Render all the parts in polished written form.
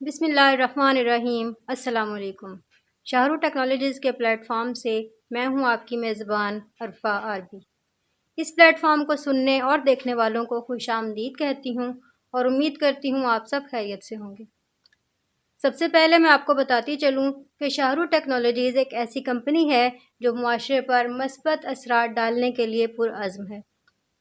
بسم اللہ الرحمن الرحیم۔ السلام علیکم۔ شاہرو ٹیکنالوجیز کے پلیٹ فارم سے میں ہوں آپ کی میزبان عرفہ عربی۔ اس پلیٹ فارم کو سننے اور دیکھنے والوں کو خوش آمدید کہتی ہوں اور امید کرتی ہوں آپ سب خیریت سے ہوں گے۔ سب سے پہلے میں آپ کو بتاتی چلوں کہ شاہرو ٹیکنالوجیز ایک ایسی کمپنی ہے جو معاشرے پر مثبت اثرات ڈالنے کے لیے پرعزم ہے۔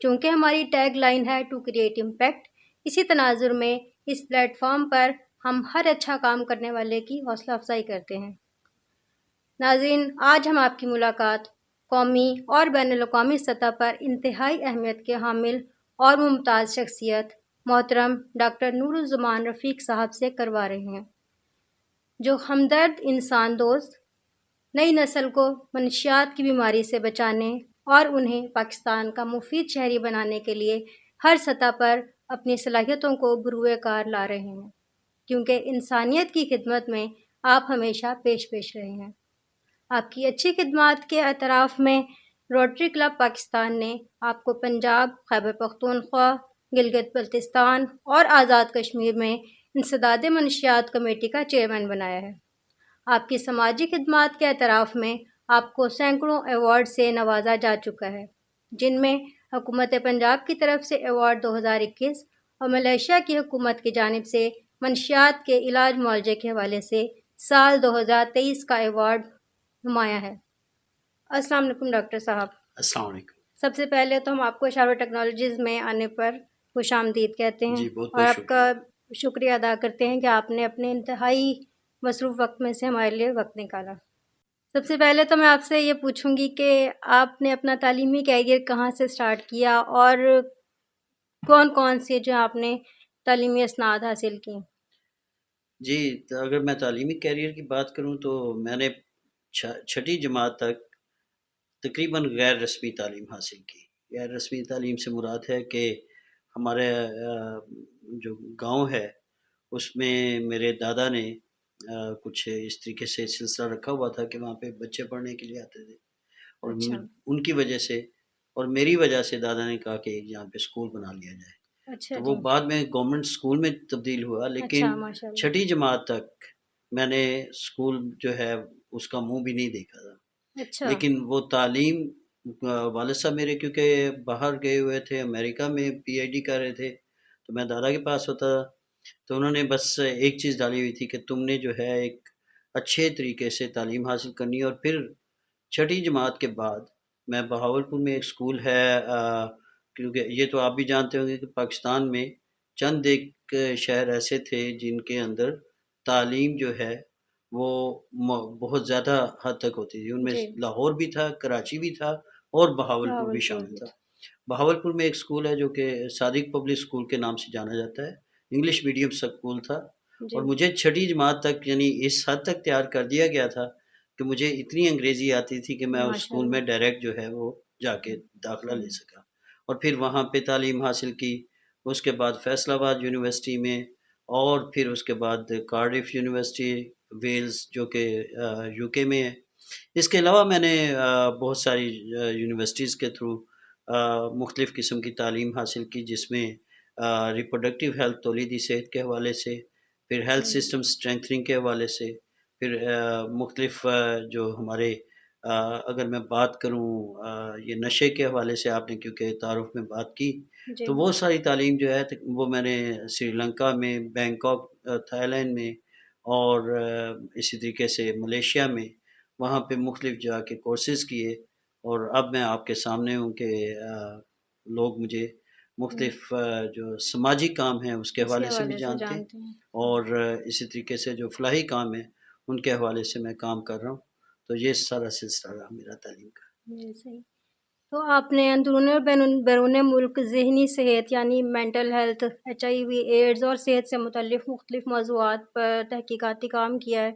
چونکہ ہماری ٹیگ لائن ہے ٹو کریٹ امپیکٹ، اسی تناظر میں اس پلیٹ فارم پر ہم ہر اچھا کام کرنے والے کی حوصلہ افزائی کرتے ہیں۔ ناظرین، آج ہم آپ کی ملاقات قومی اور بین الاقوامی سطح پر انتہائی اہمیت کے حامل اور ممتاز شخصیت محترم ڈاکٹر نور الزمان رفیق صاحب سے کروا رہے ہیں، جو ہمدرد انسان دوست نئی نسل کو منشیات کی بیماری سے بچانے اور انہیں پاکستان کا مفید شہری بنانے کے لیے ہر سطح پر اپنی صلاحیتوں کو بروئے کار لا رہے ہیں، کیونکہ انسانیت کی خدمت میں آپ ہمیشہ پیش رہے ہیں۔ آپ کی اچھی خدمات کے اعتراف میں روٹری کلب پاکستان نے آپ کو پنجاب، خیبر پختونخوا، گلگت بلتستان اور آزاد کشمیر میں انسداد منشیات کمیٹی کا چیئرمین بنایا ہے۔ آپ کی سماجی خدمات کے اعتراف میں آپ کو سینکڑوں ایوارڈ سے نوازا جا چکا ہے، جن میں حکومت پنجاب کی طرف سے ایوارڈ 2021 اور ملیشیا کی حکومت کی جانب سے منشیات کے علاج معالجے کے حوالے سے سال 2023 کا ایوارڈ نمایاں ہے۔ السلام علیکم ڈاکٹر صاحب۔ السلام علیکم سب سے پہلے تو ہم آپ کو شاہرو ٹیکنالوجیز میں آنے پر خوش آمدید کہتے ہیں جی، بہت اور بہت آپ کا شکریہ ادا کرتے ہیں کہ آپ نے اپنے انتہائی مصروف وقت میں سے ہمارے لیے وقت نکالا۔ سب سے پہلے تو میں آپ سے یہ پوچھوں گی کہ آپ نے اپنا تعلیمی کیریئر کہاں سے سٹارٹ کیا اور کون کون سے جو آپ نے تعلیمی اسناد حاصل کی؟ جی، اگر میں تعلیمی کیریئر کی بات کروں تو میں نے چھٹی جماعت تک تقریباً غیر رسمی تعلیم حاصل کی۔ غیر رسمی تعلیم سے مراد ہے کہ ہمارے جو گاؤں ہے اس میں میرے دادا نے کچھ اس طریقے سے سلسلہ رکھا ہوا تھا کہ وہاں پہ بچے پڑھنے کے لیے آتے تھے، اور اچھا ان کی وجہ سے اور میری وجہ سے دادا نے کہا کہ یہاں پہ اسکول بنا لیا جائے۔ اچھا تو وہ جی، بعد میں گورنمنٹ اسکول میں تبدیل ہوا، لیکن اچھا ماشاء اللہ، چھٹی جماعت تک میں نے اسکول جو ہے اس کا منہ بھی نہیں دیکھا تھا۔ اچھا لیکن وہ تعلیم والد صاحب میرے کیونکہ باہر گئے ہوئے تھے، امریکہ میں پی ایچ ڈی کر رہے تھے، تو میں دادا کے پاس ہوتا تھا۔ تو انہوں نے بس ایک چیز ڈالی ہوئی تھی کہ تم نے جو ہے ایک اچھے طریقے سے تعلیم حاصل کرنی ہے، اور پھر چھٹی جماعت کے بعد میں بہاولپور میں ایک اسکول ہے، کیونکہ یہ تو آپ بھی جانتے ہوں گے کہ پاکستان میں چند ایک شہر ایسے تھے جن کے اندر تعلیم جو ہے وہ بہت زیادہ حد تک ہوتی تھی۔ ان میں جی، لاہور بھی تھا، کراچی بھی تھا، اور بہاولپور بھی بہاولپور شامل بھی تھا۔ تھا۔ بہاولپور میں ایک اسکول ہے جو کہ صادق پبلک اسکول کے نام سے جانا جاتا ہے، انگلش میڈیم اسکول تھا، جی اور مجھے چھٹی جماعت تک یعنی اس حد تک تیار کر دیا گیا تھا کہ مجھے اتنی انگریزی آتی تھی کہ میں اس ماشاء اسکول میں اللہ، ڈائریکٹ جو ہے وہ جا کے داخلہ لے سکا، اور پھر وہاں پہ تعلیم حاصل کی۔ اس کے بعد فیصل آباد یونیورسٹی میں، اور پھر اس کے بعد کارڈف یونیورسٹی ویلز جو کہ یو کے میں ہے۔ اس کے علاوہ میں نے بہت ساری یونیورسٹیز کے تھرو مختلف قسم کی تعلیم حاصل کی، جس میں ریپروڈکٹیو ہیلتھ تولیدی صحت کے حوالے سے، پھر ہیلتھ سسٹم اسٹرینتھنگ کے حوالے سے، پھر مختلف جو ہمارے اگر میں بات کروں یہ نشے کے حوالے سے، آپ نے کیونکہ تعارف میں بات کی، جی تو وہ ساری تعلیم جو ہے وہ میں نے سری لنکا میں، بینکاک تھائی لینڈ میں، اور اسی طریقے سے ملیشیا میں وہاں پہ مختلف جگہ کے کورسز کیے، اور اب میں آپ کے سامنے ہوں کہ لوگ مجھے مختلف جو سماجی کام ہیں اس کے اسی حوالے سے بھی حوالے سے جانتے ہیں، جانتے ہیں۔ اور اسی طریقے سے جو فلاحی کام ہے ان کے حوالے سے میں کام کر رہا ہوں۔ تو یہ سارا سلسلہ رہا میرا تعلیم کا۔ جی صحیح۔ تو آپ نے اندرون اور بیرون ملک ذہنی صحت یعنی مینٹل ہیلتھ، HIV ایڈز اور صحت سے متعلق مختلف موضوعات پر تحقیقاتی کام کیا ہے،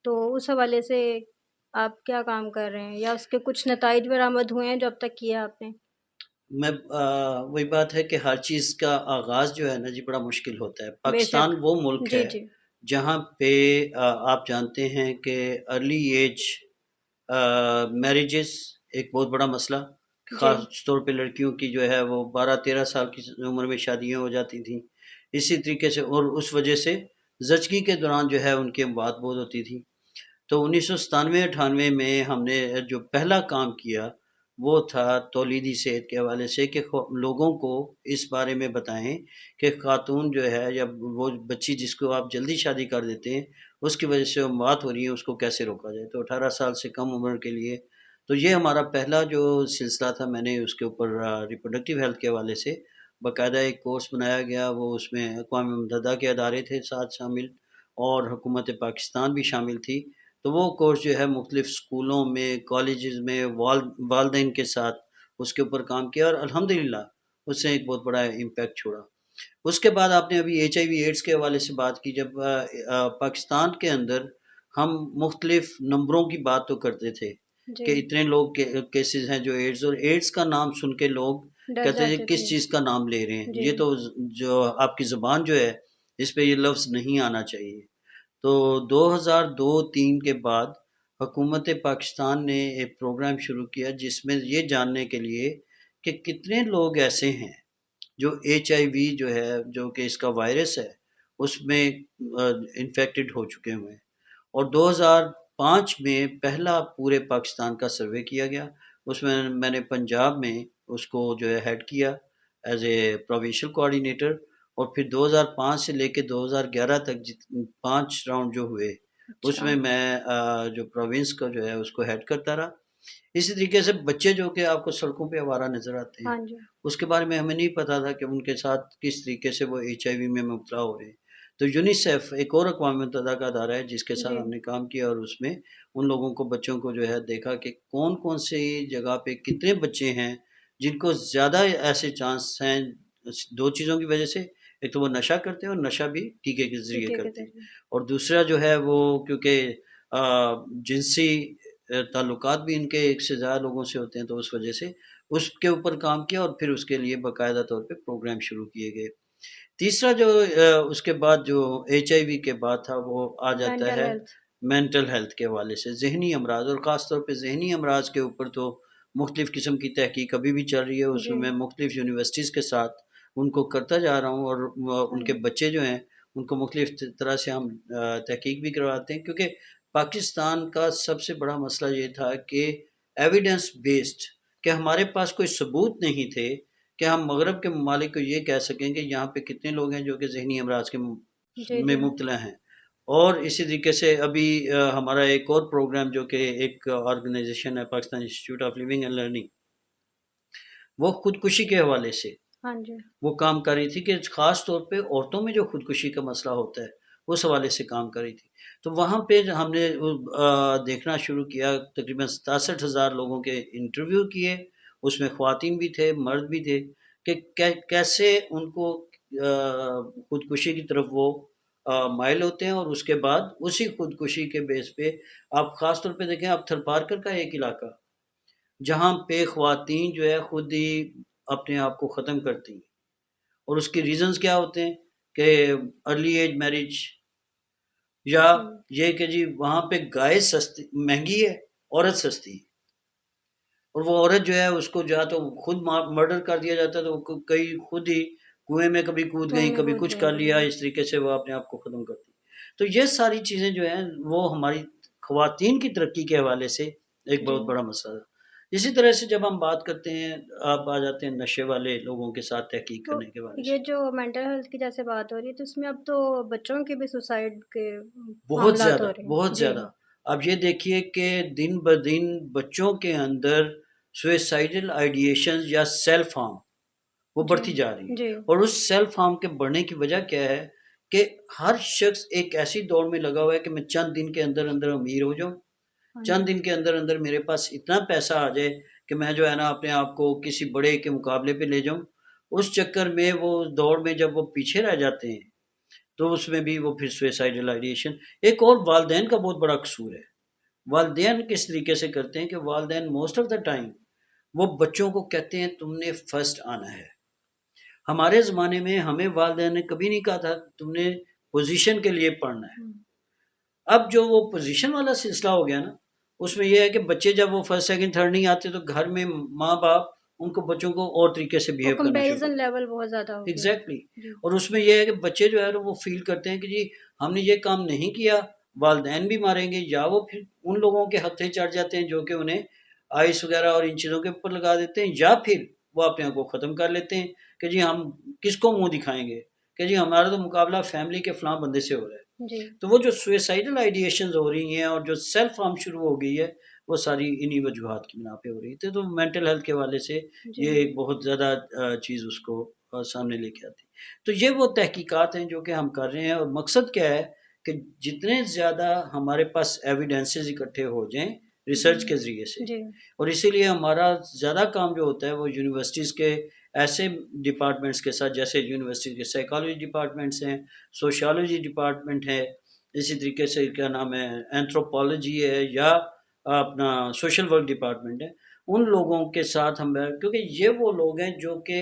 تو اس حوالے سے آپ کیا کام کر رہے ہیں یا اس کے کچھ نتائج برآمد ہوئے ہیں جو اب تک کیا آپ نے؟ میں وہی بات ہے کہ ہر چیز کا آغاز جو ہے نا جی بڑا مشکل ہوتا ہے۔ بے پاکستان شک، وہ ملک جی ہے جی جہاں پہ آپ جانتے ہیں کہ ارلی ایج میرجز ایک بہت بڑا مسئلہ، جی خاص طور پہ لڑکیوں کی جو ہے وہ 12-13 سال کی عمر میں شادیاں ہو جاتی تھیں۔ اسی طریقے سے اور اس وجہ سے زچگی کے دوران جو ہے ان کی بات بہت ہوتی تھی. تو 1997-98 میں ہم نے جو پہلا کام کیا وہ تھا تولیدی صحت کے حوالے سے کہ لوگوں کو اس بارے میں بتائیں کہ خاتون جو ہے یا وہ بچی جس کو آپ جلدی شادی کر دیتے ہیں اس کی وجہ سے وہ موت ہو رہی ہے، اس کو کیسے روکا جائے. تو 18 سال سے کم عمر کے لیے تو یہ ہمارا پہلا جو سلسلہ تھا. میں نے اس کے اوپر ریپروڈکٹیو ہیلتھ کے حوالے سے باقاعدہ ایک کورس بنایا گیا. وہ اس میں اقوام متحدہ کے ادارے تھے ساتھ شامل اور حکومت پاکستان بھی شامل تھی. تو وہ کورس جو ہے مختلف اسکولوں میں، کالجز میں والدین کے ساتھ اس کے اوپر کام کیا اور الحمدللہ اس سے ایک بہت بڑا امپیکٹ چھوڑا. اس کے بعد آپ نے ابھی ایچ آئی وی ایڈز کے حوالے سے بات کی. جب پاکستان کے اندر ہم مختلف نمبروں کی بات تو کرتے تھے جی، کہ اتنے لوگ کیسز ہیں جو ایڈز، اور ایڈز کا نام سن کے لوگ ڈر کہتے ہیں جاتے کس تھے. چیز کا نام لے رہے ہیں، جی، یہ تو جو آپ کی زبان جو ہے اس پہ یہ لفظ نہیں آنا چاہیے. تو 2002-03 کے بعد حکومت پاکستان نے ایک پروگرام شروع کیا جس میں یہ جاننے کے لیے کہ کتنے لوگ ایسے ہیں جو ایچ آئی وی جو ہے، جو کہ اس کا وائرس ہے، اس میں انفیکٹڈ ہو چکے ہوئے ہیں. اور 2005 میں پہلا پورے پاکستان کا سروے کیا گیا. اس میں میں نے پنجاب میں اس کو جو ہے ہیڈ کیا ایز اے پروونشل کوآرڈینیٹر. اور پھر 2005 سے لے کے 2011 تک 5 راؤنڈ جو ہوئے اس اچھا، میں جو پروونس کا جو ہے اس کو ہیڈ کرتا رہا. اسی طریقے سے بچے جو کہ آپ کو سڑکوں پہ آوارہ نظر آتے ہیں، ہاں جی، اس کے بارے میں ہمیں نہیں پتا تھا کہ ان کے ساتھ کس طریقے سے وہ ایچ آئی وی میں مبتلا ہو رہے ہیں. تو یونیسیف ایک اور اقوام متحدہ کا ادارہ ہے جس کے ساتھ جی، ہم نے کام کیا اور اس میں ان لوگوں کو، بچوں کو جو ہے دیکھا کہ کون کون سی جگہ پہ کتنے بچے ہیں جن کو زیادہ ایسے چانس ہیں. دو چیزوں کی وجہ سے، ایک تو وہ نشہ کرتے ہیں اور نشہ بھی ٹیکے کے ذریعے ٹھیک ہے کرتے ہیں، ذریعے. اور دوسرا جو ہے وہ کیونکہ جنسی تعلقات بھی ان کے ایک سے زیادہ لوگوں سے ہوتے ہیں تو اس وجہ سے اس کے اوپر کام کیا اور پھر اس کے لیے باقاعدہ طور پہ پروگرام شروع کیے گئے. تیسرا جو اس کے بعد جو ایچ آئی وی کے بعد تھا وہ آ جاتا مینٹل ہے ہیلتھ. مینٹل ہیلتھ کے حوالے سے، ذہنی امراض. اور خاص طور پہ ذہنی امراض کے اوپر تو مختلف قسم کی تحقیق ابھی بھی چل رہی ہے. اس جی، میں مختلف یونیورسٹیز کے ساتھ ان کو کرتا جا رہا ہوں اور ہاں ان کے جی، بچے جو ہیں ان کو مختلف طرح سے ہم تحقیق بھی کرواتے ہیں. کیونکہ پاکستان کا سب سے بڑا مسئلہ یہ تھا کہ ایویڈنس بیسڈ، کہ ہمارے پاس کوئی ثبوت نہیں تھے کہ ہم مغرب کے ممالک کو یہ کہہ سکیں کہ یہاں پہ کتنے لوگ ہیں جو کہ ذہنی امراض کے جی، میں جی، مبتلا ہیں. اور اسی طریقے سے ابھی ہمارا ایک اور پروگرام جو کہ ایک آرگنائزیشن ہے Pakistan institute of living and learning, وہ خودکشی کے حوالے سے ہاں جی، وہ کام کر رہی تھی کہ خاص طور پہ عورتوں میں جو خودکشی کا مسئلہ ہوتا ہے اس حوالے سے کام کر رہی تھی. تو وہاں پہ ہم نے دیکھنا شروع کیا. تقریباً 67,000 لوگوں کے انٹرویو کیے، اس میں خواتین بھی تھے مرد بھی تھے، کہ کیسے ان کو خودکشی کی طرف وہ مائل ہوتے ہیں. اور اس کے بعد اسی خودکشی کے بیس پہ آپ خاص طور پہ دیکھیں، آپ تھرپارکر کا ایک علاقہ جہاں پہ خواتین جو ہے خود ہی اپنے آپ کو ختم کرتی ہیں. اور اس کے ریزنز کیا ہوتے ہیں کہ ارلی ایج میرج، یا جی، یہ کہ جی وہاں پہ گائے سستی مہنگی ہے، عورت سستی ہے. اور وہ عورت جو ہے اس کو یا تو خود مرڈر کر دیا جاتا ہے، تو وہ کئی خود ہی کنویں میں کبھی کود کنویں گئیں، میں کبھی کود کچھ جائیں کر گے. لیا، اس طریقے سے وہ اپنے آپ کو ختم کرتی. تو یہ ساری چیزیں جو ہیں وہ ہماری خواتین کی ترقی کے حوالے سے ایک جی، بہت بڑا مسئلہ ہے. اسی طرح سے جب ہم بات کرتے ہیں، آپ آ جاتے ہیں نشے والے لوگوں کے ساتھ تحقیق تو کرنے کے حوالے سے. یہ جو مینٹل ہیلتھ کی جیسے بات ہو رہی ہے تو اس میں اب تو بچوں کے بھی سوسائڈ کے بہت معاملات زیادہ، ہو رہے ہیں. بہت جی، زیادہ. اب یہ دیکھیے کہ دن بدن بچوں کے اندر سوئسائڈل آئیڈیشنز یا سیلف ہارم وہ جی، بڑھتی جا رہی ہیں. جی، اور اس سیلف ہارم کے بڑھنے کی وجہ کیا ہے کہ ہر شخص ایک ایسی دوڑ میں لگا ہوا ہے کہ میں چند دن کے اندر اندر امیر ہو جاؤں، ہاں جی، چند دن کے اندر اندر میرے پاس اتنا پیسہ آ جائے کہ میں جو ہے نا اپنے آپ کو کسی بڑے کے مقابلے پہ لے جاؤں. اس چکر میں وہ دوڑ میں جب وہ پیچھے رہ جاتے ہیں تو اس میں بھی وہ پھر سوئسائڈل آئیڈیشن. ایک اور والدین کا بہت بڑا قصور ہے. والدین کس طریقے سے کرتے ہیں کہ والدین موسٹ آف دا ٹائم وہ بچوں کو کہتے ہیں تم نے فرسٹ آنا ہے. ہمارے زمانے میں ہمیں والدین نے کبھی نہیں کہا تھا تم نے پوزیشن کے لیے پڑھنا ہے. ہوں، اب جو وہ پوزیشن والا سلسلہ ہو گیا نا، اس میں یہ ہے کہ بچے جب وہ فرسٹ سیکنڈ تھرڈ نہیں آتے تو گھر میں ماں باپ ان کو بچوں کو اور طریقے سے بیہیو کرنا شروع کمپیریزن کرتے لیول بہت زیادہ ہو ہیں. گیا. ایگزیکٹلی. جی اور اس میں یہ ہے کہ بچے جو ہے وہ فیل کرتے ہیں کہ جی ہم نے یہ کام نہیں کیا، والدین بھی ماریں گے، یا وہ پھر ان لوگوں کے ہتھے چڑھ جاتے ہیں جو کہ انہیں آئس وغیرہ اور ان چیزوں کے اوپر لگا دیتے ہیں، یا پھر وہ اپنے آپ کو ختم کر لیتے ہیں کہ جی ہم کس کو منہ دکھائیں گے کہ جی ہمارا تو مقابلہ فیملی کے فلاں بندے سے ہو رہا ہے. جی تو وہ جو سوئسائڈل آئیڈیشنز ہو رہی ہیں اور جو سیلف ہارم شروع ہو گئی ہے، وہ ساری انہی وجوہات کی بنا پہ ہو رہی تھی. تو مینٹل ہیلتھ کے حوالے سے جی یہ ایک بہت زیادہ چیز اس کو سامنے لے کے آتی. تو یہ وہ تحقیقات ہیں جو کہ ہم کر رہے ہیں، اور مقصد کیا ہے کہ جتنے زیادہ ہمارے پاس ایویڈنسز اکٹھے ہو جائیں ریسرچ کے ذریعے سے. جی اور اسی لیے ہمارا زیادہ کام جو ہوتا ہے وہ یونیورسٹیز کے ایسے ڈپارٹمنٹس کے ساتھ، جیسے یونیورسٹی کے سائیکالوجی ڈپارٹمنٹس ہیں، سوشیالوجی ڈپارٹمنٹ ہے، اسی طریقے سے کیا نام ہے اینتھروپولوجی ہے، یا اپنا سوشل ورک ڈپارٹمنٹ ہے. ان لوگوں کے ساتھ ہم، کیونکہ یہ وہ لوگ ہیں جو کہ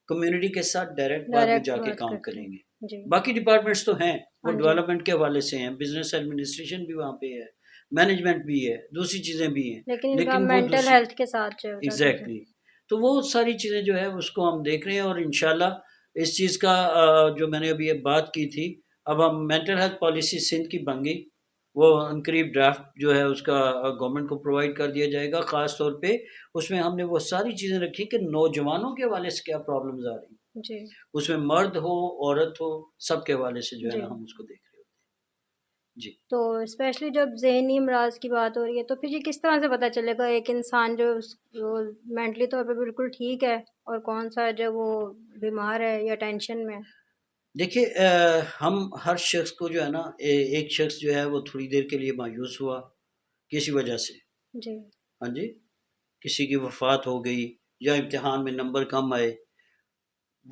کمیونٹی کے ساتھ ڈائریکٹ بعد میں ڈائریکٹ جا کے بات کام کرتے کریں گے. ہیں. جی باقی ڈپارٹمنٹس تو ہیں، وہ ہاں جی، ڈیولپمنٹ کے حوالے سے ہیں، بزنس ایڈمنسٹریشن بھی وہاں پہ ہے، مینجمنٹ بھی ہے، دوسری چیزیں بھی ہیں، لیکن ان کا لیکن وہ مینٹل دوسری. ہیلتھ کے ساتھ جو ہوتا ہے. ایگزیکٹلی. تو وہ ساری چیزیں جو ہے اس کو ہم دیکھ رہے ہیں، اور انشاءاللہ اس چیز کا جو میں نے ابھی یہ بات کی تھی، اب ہم مینٹل ہیلتھ پالیسی سندھ کی بن گئی، وہ عنقریب ڈرافٹ جو ہے اس کا گورنمنٹ کو پرووائڈ کر دیا جائے گا. خاص طور پہ اس میں ہم نے وہ ساری چیزیں رکھی کہ نوجوانوں کے حوالے سے کیا پرابلمز آ رہی ہیں، جی اس میں مرد ہو عورت ہو سب کے حوالے سے جو ہے جی. نا ہم اس کو دیکھ رہے ہوتے ہیں. جی. تو اسپیشلی جب ذہنی امراض کی بات ہو رہی ہے تو پھر یہ کس طرح سے پتہ چلے گا ایک انسان جو مینٹلی طور پہ بالکل ٹھیک ہے اور کون سا جو وہ بیمار ہے یا ٹینشن میں؟ دیکھیے ہم ہر شخص کو جو ہے نا ایک شخص جو ہے وہ تھوڑی دیر کے لیے مایوس ہوا کسی وجہ سے، جی ہاں جی، کسی کی وفات ہو گئی یا امتحان میں نمبر کم آئے،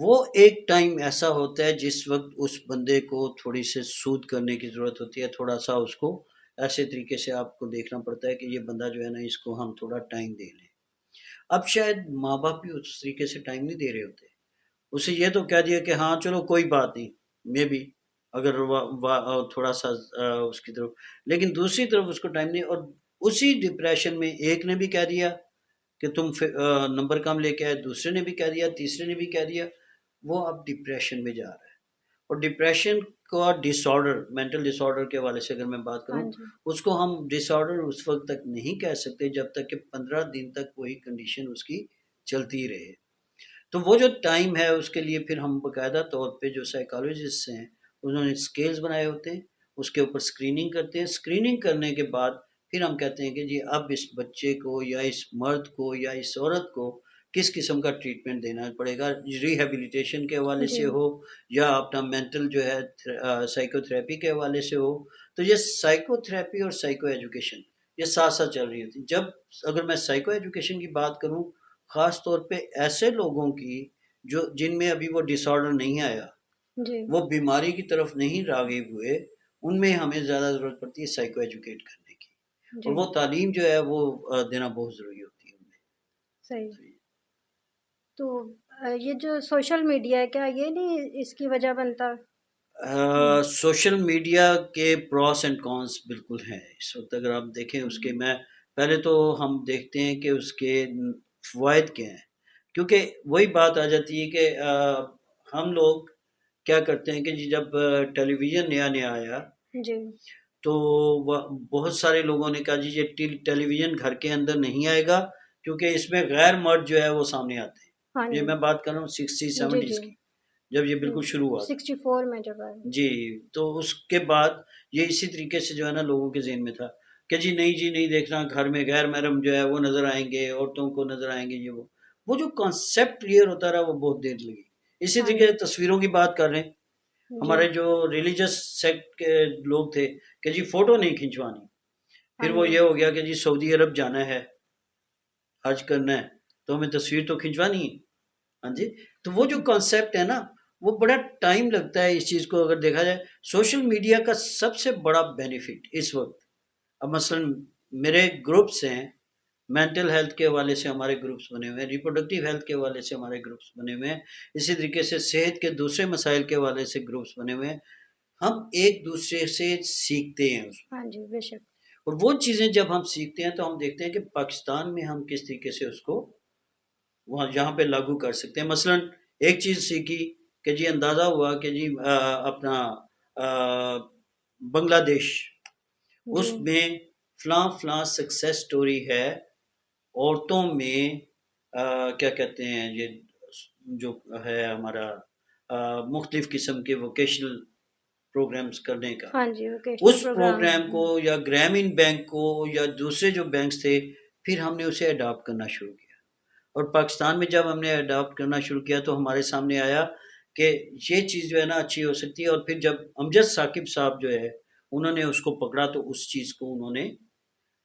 وہ ایک ٹائم ایسا ہوتا ہے جس وقت اس بندے کو تھوڑی سے سود کرنے کی ضرورت ہوتی ہے، تھوڑا سا اس کو ایسے طریقے سے آپ کو دیکھنا پڑتا ہے کہ یہ بندہ جو ہے نا اس کو ہم تھوڑا ٹائم دے لیں. اب شاید ماں باپ بھی اس طریقے سے ٹائم نہیں دے رہے ہوتے، اسے یہ تو کہہ دیا کہ ہاں چلو کوئی بات نہیں، میں بھی اگر تھوڑا سا اس کی طرف، لیکن دوسری طرف اس کو ٹائم نہیں. اور اسی ڈپریشن میں ایک نے بھی کہہ دیا کہ تم نمبر کم لے کے آئے، دوسرے نے بھی کہہ دیا، تیسرے نے بھی کہہ دیا، وہ اب ڈپریشن میں جا رہا ہے. اور ڈپریشن کا ڈس آرڈر، مینٹل ڈس آرڈر کے حوالے سے اگر میں بات ہاں کروں، جی اس کو ہم ڈس آرڈر اس وقت تک نہیں کہہ سکتے جب تک کہ 15 دن تک وہی کنڈیشن اس کی چلتی رہے. تو وہ جو ٹائم ہے اس کے لیے پھر ہم باقاعدہ طور پہ جو سائیکالوجسٹ ہیں انہوں نے اسکیلز بنائے ہوتے ہیں، اس کے اوپر اسکریننگ کرتے ہیں. اسکریننگ کرنے کے بعد پھر ہم کہتے ہیں کہ جی اب اس بچے کو یا اس مرد کو یا اس عورت کو کس قسم کا ٹریٹمنٹ دینا پڑے گا، ریہیبلیٹیشن کے حوالے جی سے ہو یا اپنا مینٹل جو ہے سائیکو تھراپی کے حوالے سے ہو. تو یہ سائیکو تھراپی اور سائیکو ایجوکیشن یہ ساتھ ساتھ چل رہی ہوتی. جب اگر میں سائیکو ایجوکیشن کی بات کروں، خاص طور پہ ایسے لوگوں کی جن میں ابھی وہ ڈس آرڈر نہیں آیا، جی وہ بیماری کی طرف نہیں راغب ہوئے، ان میں ہمیں زیادہ ضرورت پڑتی ہے سائیکو ایجوکیٹ کرنے کی. اور جی وہ تعلیم جو ہے وہ دینا بہت ضروری ہوتی ہے ان صحیح. میں. تو یہ جو سوشل میڈیا ہے کیا یہ نہیں اس کی وجہ بنتا؟ سوشل میڈیا کے پراس اینڈ کونس بالکل ہیں اس وقت. اگر آپ دیکھیں اس کے، میں پہلے تو ہم دیکھتے ہیں کہ اس کے فوائد کیا ہیں، کیونکہ وہی بات آ جاتی ہے کہ ہم لوگ کیا کرتے ہیں کہ جی جب ٹیلی ویژن نیا نیا آیا جی تو بہت سارے لوگوں نے کہا جی یہ ٹیلی ویژن گھر کے اندر نہیں آئے گا کیونکہ اس میں غیر مرد جو ہے وہ سامنے آتے ہیں. ہاں یہ جی میں بات کر رہا ہوں 60 جی 70s جی کی، جب یہ بالکل شروع ہوا تھا. 64 میں جب آئے. جی. تو اس کے بعد یہ اسی طریقے سے جو ہے نا لوگوں کے ذہن میں تھا کہ جی نہیں دیکھنا، گھر میں غیر محرم جو ہے وہ نظر آئیں گے، عورتوں کو نظر آئیں گے. وہ جو کانسیپٹ کلیئر ہوتا رہا وہ بہت دیر لگی. اسی ہاں طریقے جی سے تصویروں کی بات کر رہے ہیں، جی ہمارے جو ریلیجس سیکٹ کے لوگ تھے کہ جی فوٹو نہیں کھنچوانی، پھر ہاں وہ جی یہ ہو گیا کہ جی سعودی عرب جانا ہے، حج کرنا ہے تو ہمیں تصویر تو کھنچوانی ہے. ہاں جی. تو وہ جو کانسیپٹ ہے نا وہ بڑا ٹائم لگتا ہے اس چیز کو اگر دیکھا جائے. سوشل میڈیا کا سب سے بڑا بینیفٹ اس وقت، اب مثلا میرے گروپس ہیں، مینٹل ہیلتھ کے حوالے سے ہمارے گروپس بنے ہوئے ہیں، ریپروڈکٹیو ہیلتھ کے حوالے سے ہمارے گروپس بنے ہوئے ہیں، اسی طریقے سے صحت کے دوسرے مسائل کے حوالے سے گروپس بنے ہوئے ہیں. ہم ایک دوسرے سے سیکھتے ہیں اس میں. ہاں جی بے شک. اور وہ چیزیں جب ہم سیکھتے ہیں تو ہم دیکھتے ہیں کہ پاکستان میں ہم کس طریقے سے اس کو وہاں جہاں پہ لاگو کر سکتے ہیں. مثلاً ایک چیز سیکھی کہ جی اندازہ ہوا کہ جی اپنا بنگلہ دیش، جی اس میں فلاں فلاں سکسیس سٹوری ہے عورتوں میں، کیا کہتے ہیں یہ جو ہے ہمارا مختلف قسم کے ووکیشنل پروگرامز کرنے کا. ہاں جی ووکیشنل اس پروگرام. پروگرام کو یا گرامین بینک کو یا دوسرے جو بینکس تھے، پھر ہم نے اسے اڈاپٹ کرنا شروع کیا. اور پاکستان میں جب ہم نے اڈاپٹ کرنا شروع کیا تو ہمارے سامنے آیا کہ یہ چیز جو ہے نا اچھی ہو سکتی ہے. اور پھر جب امجد ثاقب صاحب جو ہے انہوں نے اس کو پکڑا تو اس چیز کو انہوں نے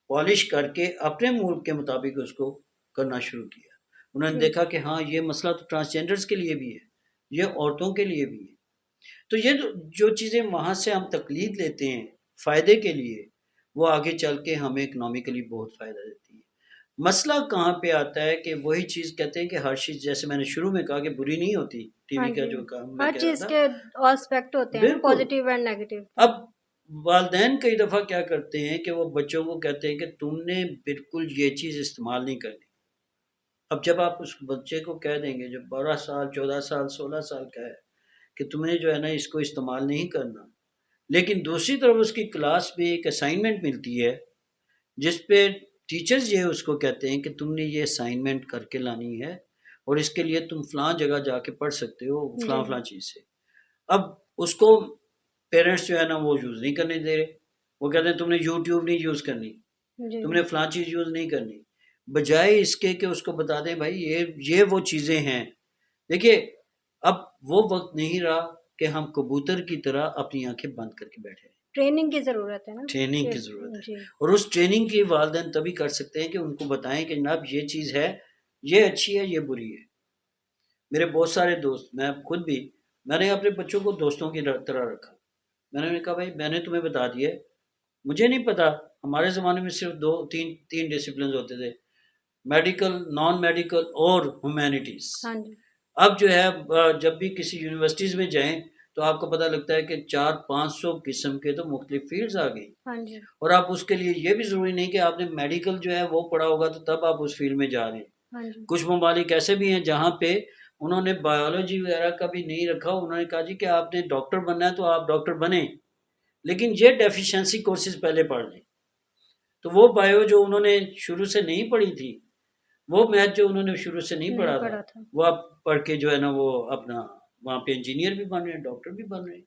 پالش کر کے اپنے ملک کے مطابق اس کو کرنا شروع کیا. انہوں نے جی دیکھا کہ ہاں یہ مسئلہ تو ٹرانسجینڈرز کے لیے بھی ہے، یہ عورتوں کے لیے بھی ہے. تو یہ جو چیزیں وہاں سے ہم تقلید لیتے ہیں فائدے کے لیے، وہ آگے چل کے ہمیں اکنامیکلی بہت فائدہ دیتی ہے. مسئلہ کہاں پہ آتا ہے کہ وہی چیز کہتے ہیں کہ ہر چیز، جیسے میں نے شروع میں کہا کہ بری نہیں ہوتی. ٹی ہاں وی کا جی، جو کام میں ہر کہہ رہا چیز تھا، کے آسپیکٹ ہوتے ہیں نا، بالکل. Positive and negative. اب والدین کئی دفعہ کیا کرتے ہیں کہ وہ بچوں کو کہتے ہیں کہ تم نے بالکل یہ چیز استعمال نہیں کرنی. اب جب آپ اس بچے کو کہہ دیں گے جو 12 سال 14 سال 16 سال کا ہے کہ تم نے جو ہے نا اس کو استعمال نہیں کرنا، لیکن دوسری طرف اس کی کلاس میں ایک اسائنمنٹ ملتی ہے جس پہ ٹیچرز یہ اس کو کہتے ہیں کہ تم نے یہ اسائنمنٹ کر کے لانی ہے اور اس کے لیے تم فلاں جگہ جا کے پڑھ سکتے ہو فلاں جی فلاں چیز سے. اب اس کو پیرنٹس جو ہے نا وہ یوز نہیں کرنے دے رہے. وہ کہتے ہیں تم نے یوٹیوب نہیں یوز کرنی، جی تم نے فلاں چیز یوز نہیں کرنی، بجائے اس کے کہ اس کو بتا دیں بھائی یہ وہ چیزیں ہیں. دیکھیے اب وہ وقت نہیں رہا کہ ہم کبوتر کی طرح اپنی آنکھیں بند کر کے بیٹھے. ٹریننگ کی ضرورت ہے نا. ٹریننگ کی ضرورت ہے. جی اور اس ٹریننگ کی والدین تبھی کر سکتے ہیں کہ ان کو بتائیں کہ جناب یہ چیز ہے، یہ اچھی ہے، یہ بری ہے. میرے بہت سارے دوست، میں خود بھی، میں نے اپنے بچوں کو دوستوں کی طرح رکھا. میں نے کہا بھائی میں نے تمہیں بتا دیا ہے، مجھے نہیں پتا. ہمارے زمانے میں صرف تین ڈسپلنز ہوتے تھے، میڈیکل، نان میڈیکل اور ہیومینٹیز. ہاں جی اب جو ہے جب بھی کسی یونیورسٹیز میں جائیں تو آپ کو پتہ لگتا ہے کہ 400-500 قسم کے تو مختلف فیلڈز آ گئی. ہاں جی اور آپ اس کے لیے یہ بھی ضروری نہیں کہ آپ نے میڈیکل جو ہے وہ پڑھا ہوگا تو تب آپ اس فیلڈ میں جا رہے ہیں. ہاں جی کچھ ممالک ایسے بھی ہیں جہاں پہ انہوں نے بایولوجی وغیرہ کا بھی نہیں رکھا. انہوں نے کہا جی کہ آپ نے ڈاکٹر بننا ہے تو آپ ڈاکٹر بنیں، لیکن یہ ڈیفیشنسی کورسز پہلے پڑھ لیں. تو وہ بایو جو انہوں نے شروع سے نہیں پڑھی تھی، وہ میتھ جو انہوں نے شروع سے نہیں پڑھا تھا، وہ آپ پڑھ کے جو ہے نا وہ اپنا وہاں پہ انجینئر بھی بن رہے ہیں، ڈاکٹر بھی بن رہے ہیں.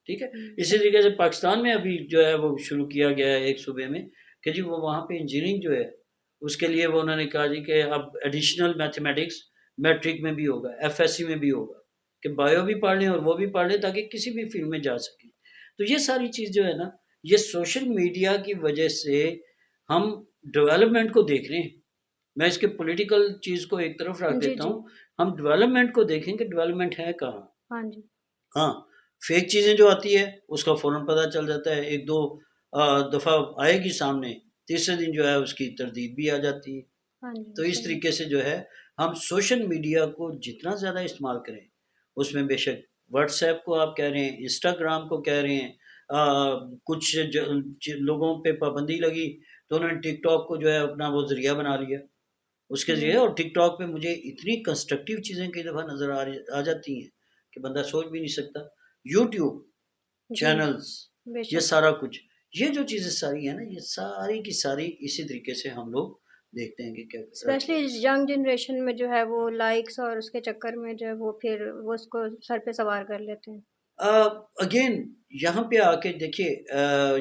ٹھیک ہے. اسی طریقے سے پاکستان میں ابھی جو ہے وہ شروع کیا گیا ہے ایک صوبے میں کہ جی وہ وہاں پہ انجینئرنگ جو ہے اس کے لیے وہ انہوں نے کہا جی کہ اب ایڈیشنل میتھمیٹکس میٹرک میں بھی ہوگا، ایف ایس سی میں بھی ہوگا، کہ بایو بھی پڑھ لیں اور وہ بھی پڑھ لیں تاکہ کسی بھی فیلڈ میں جا سکیں. تو یہ ساری چیز جو ہے نا، یہ سوشل میڈیا کی وجہ سے ہم ڈیولپمنٹ کو دیکھ رہے ہیں. میں اس کے پولیٹیکل چیز کو ایک طرف رکھ جی دیتا جی ہوں. ہم ڈیولپمنٹ کو دیکھیں کہ ڈیولپمنٹ ہے کہاں. ہاں جی ہاں فیک چیزیں جو آتی ہے اس کا فوراً پتہ چل جاتا ہے، ایک دو دفعہ آئے گی سامنے، تیسرے دن جو ہے اس کی تردید بھی آ جاتی ہے. ہاں تو جی اس صحیح. طریقے سے جو ہے ہم سوشل میڈیا کو جتنا زیادہ استعمال کریں، اس میں بے شک واٹس ایپ کو آپ کہہ رہے ہیں، انسٹاگرام کو کہہ رہے ہیں، کچھ لوگوں پہ پابندی لگی تو انہوں نے ٹک ٹاک کو جو ہے اپنا وہ ذریعہ بنا لیا اس کے ذریعے. اور ٹک ٹاک پہ مجھے اتنی کنسٹرکٹیو چیزیں کئی دفعہ نظر آ جاتی ہیں کہ بندہ سوچ بھی نہیں سکتا. یوٹیوب جی چینلز، بے یہ شک. سارا کچھ، یہ جو چیزیں ساری ہیں نا، یہ ساری کی ساری اسی طریقے سے ہم لوگ دیکھتے ہیں کہ کیا اسپیشلی ینگ جنریشن میں جو ہے وہ لائکس اور اس کے چکر میں جو ہے وہ پھر وہ اس کو سر پہ سوار کر لیتے ہیں. اگین یہاں پہ آ کے دیکھیے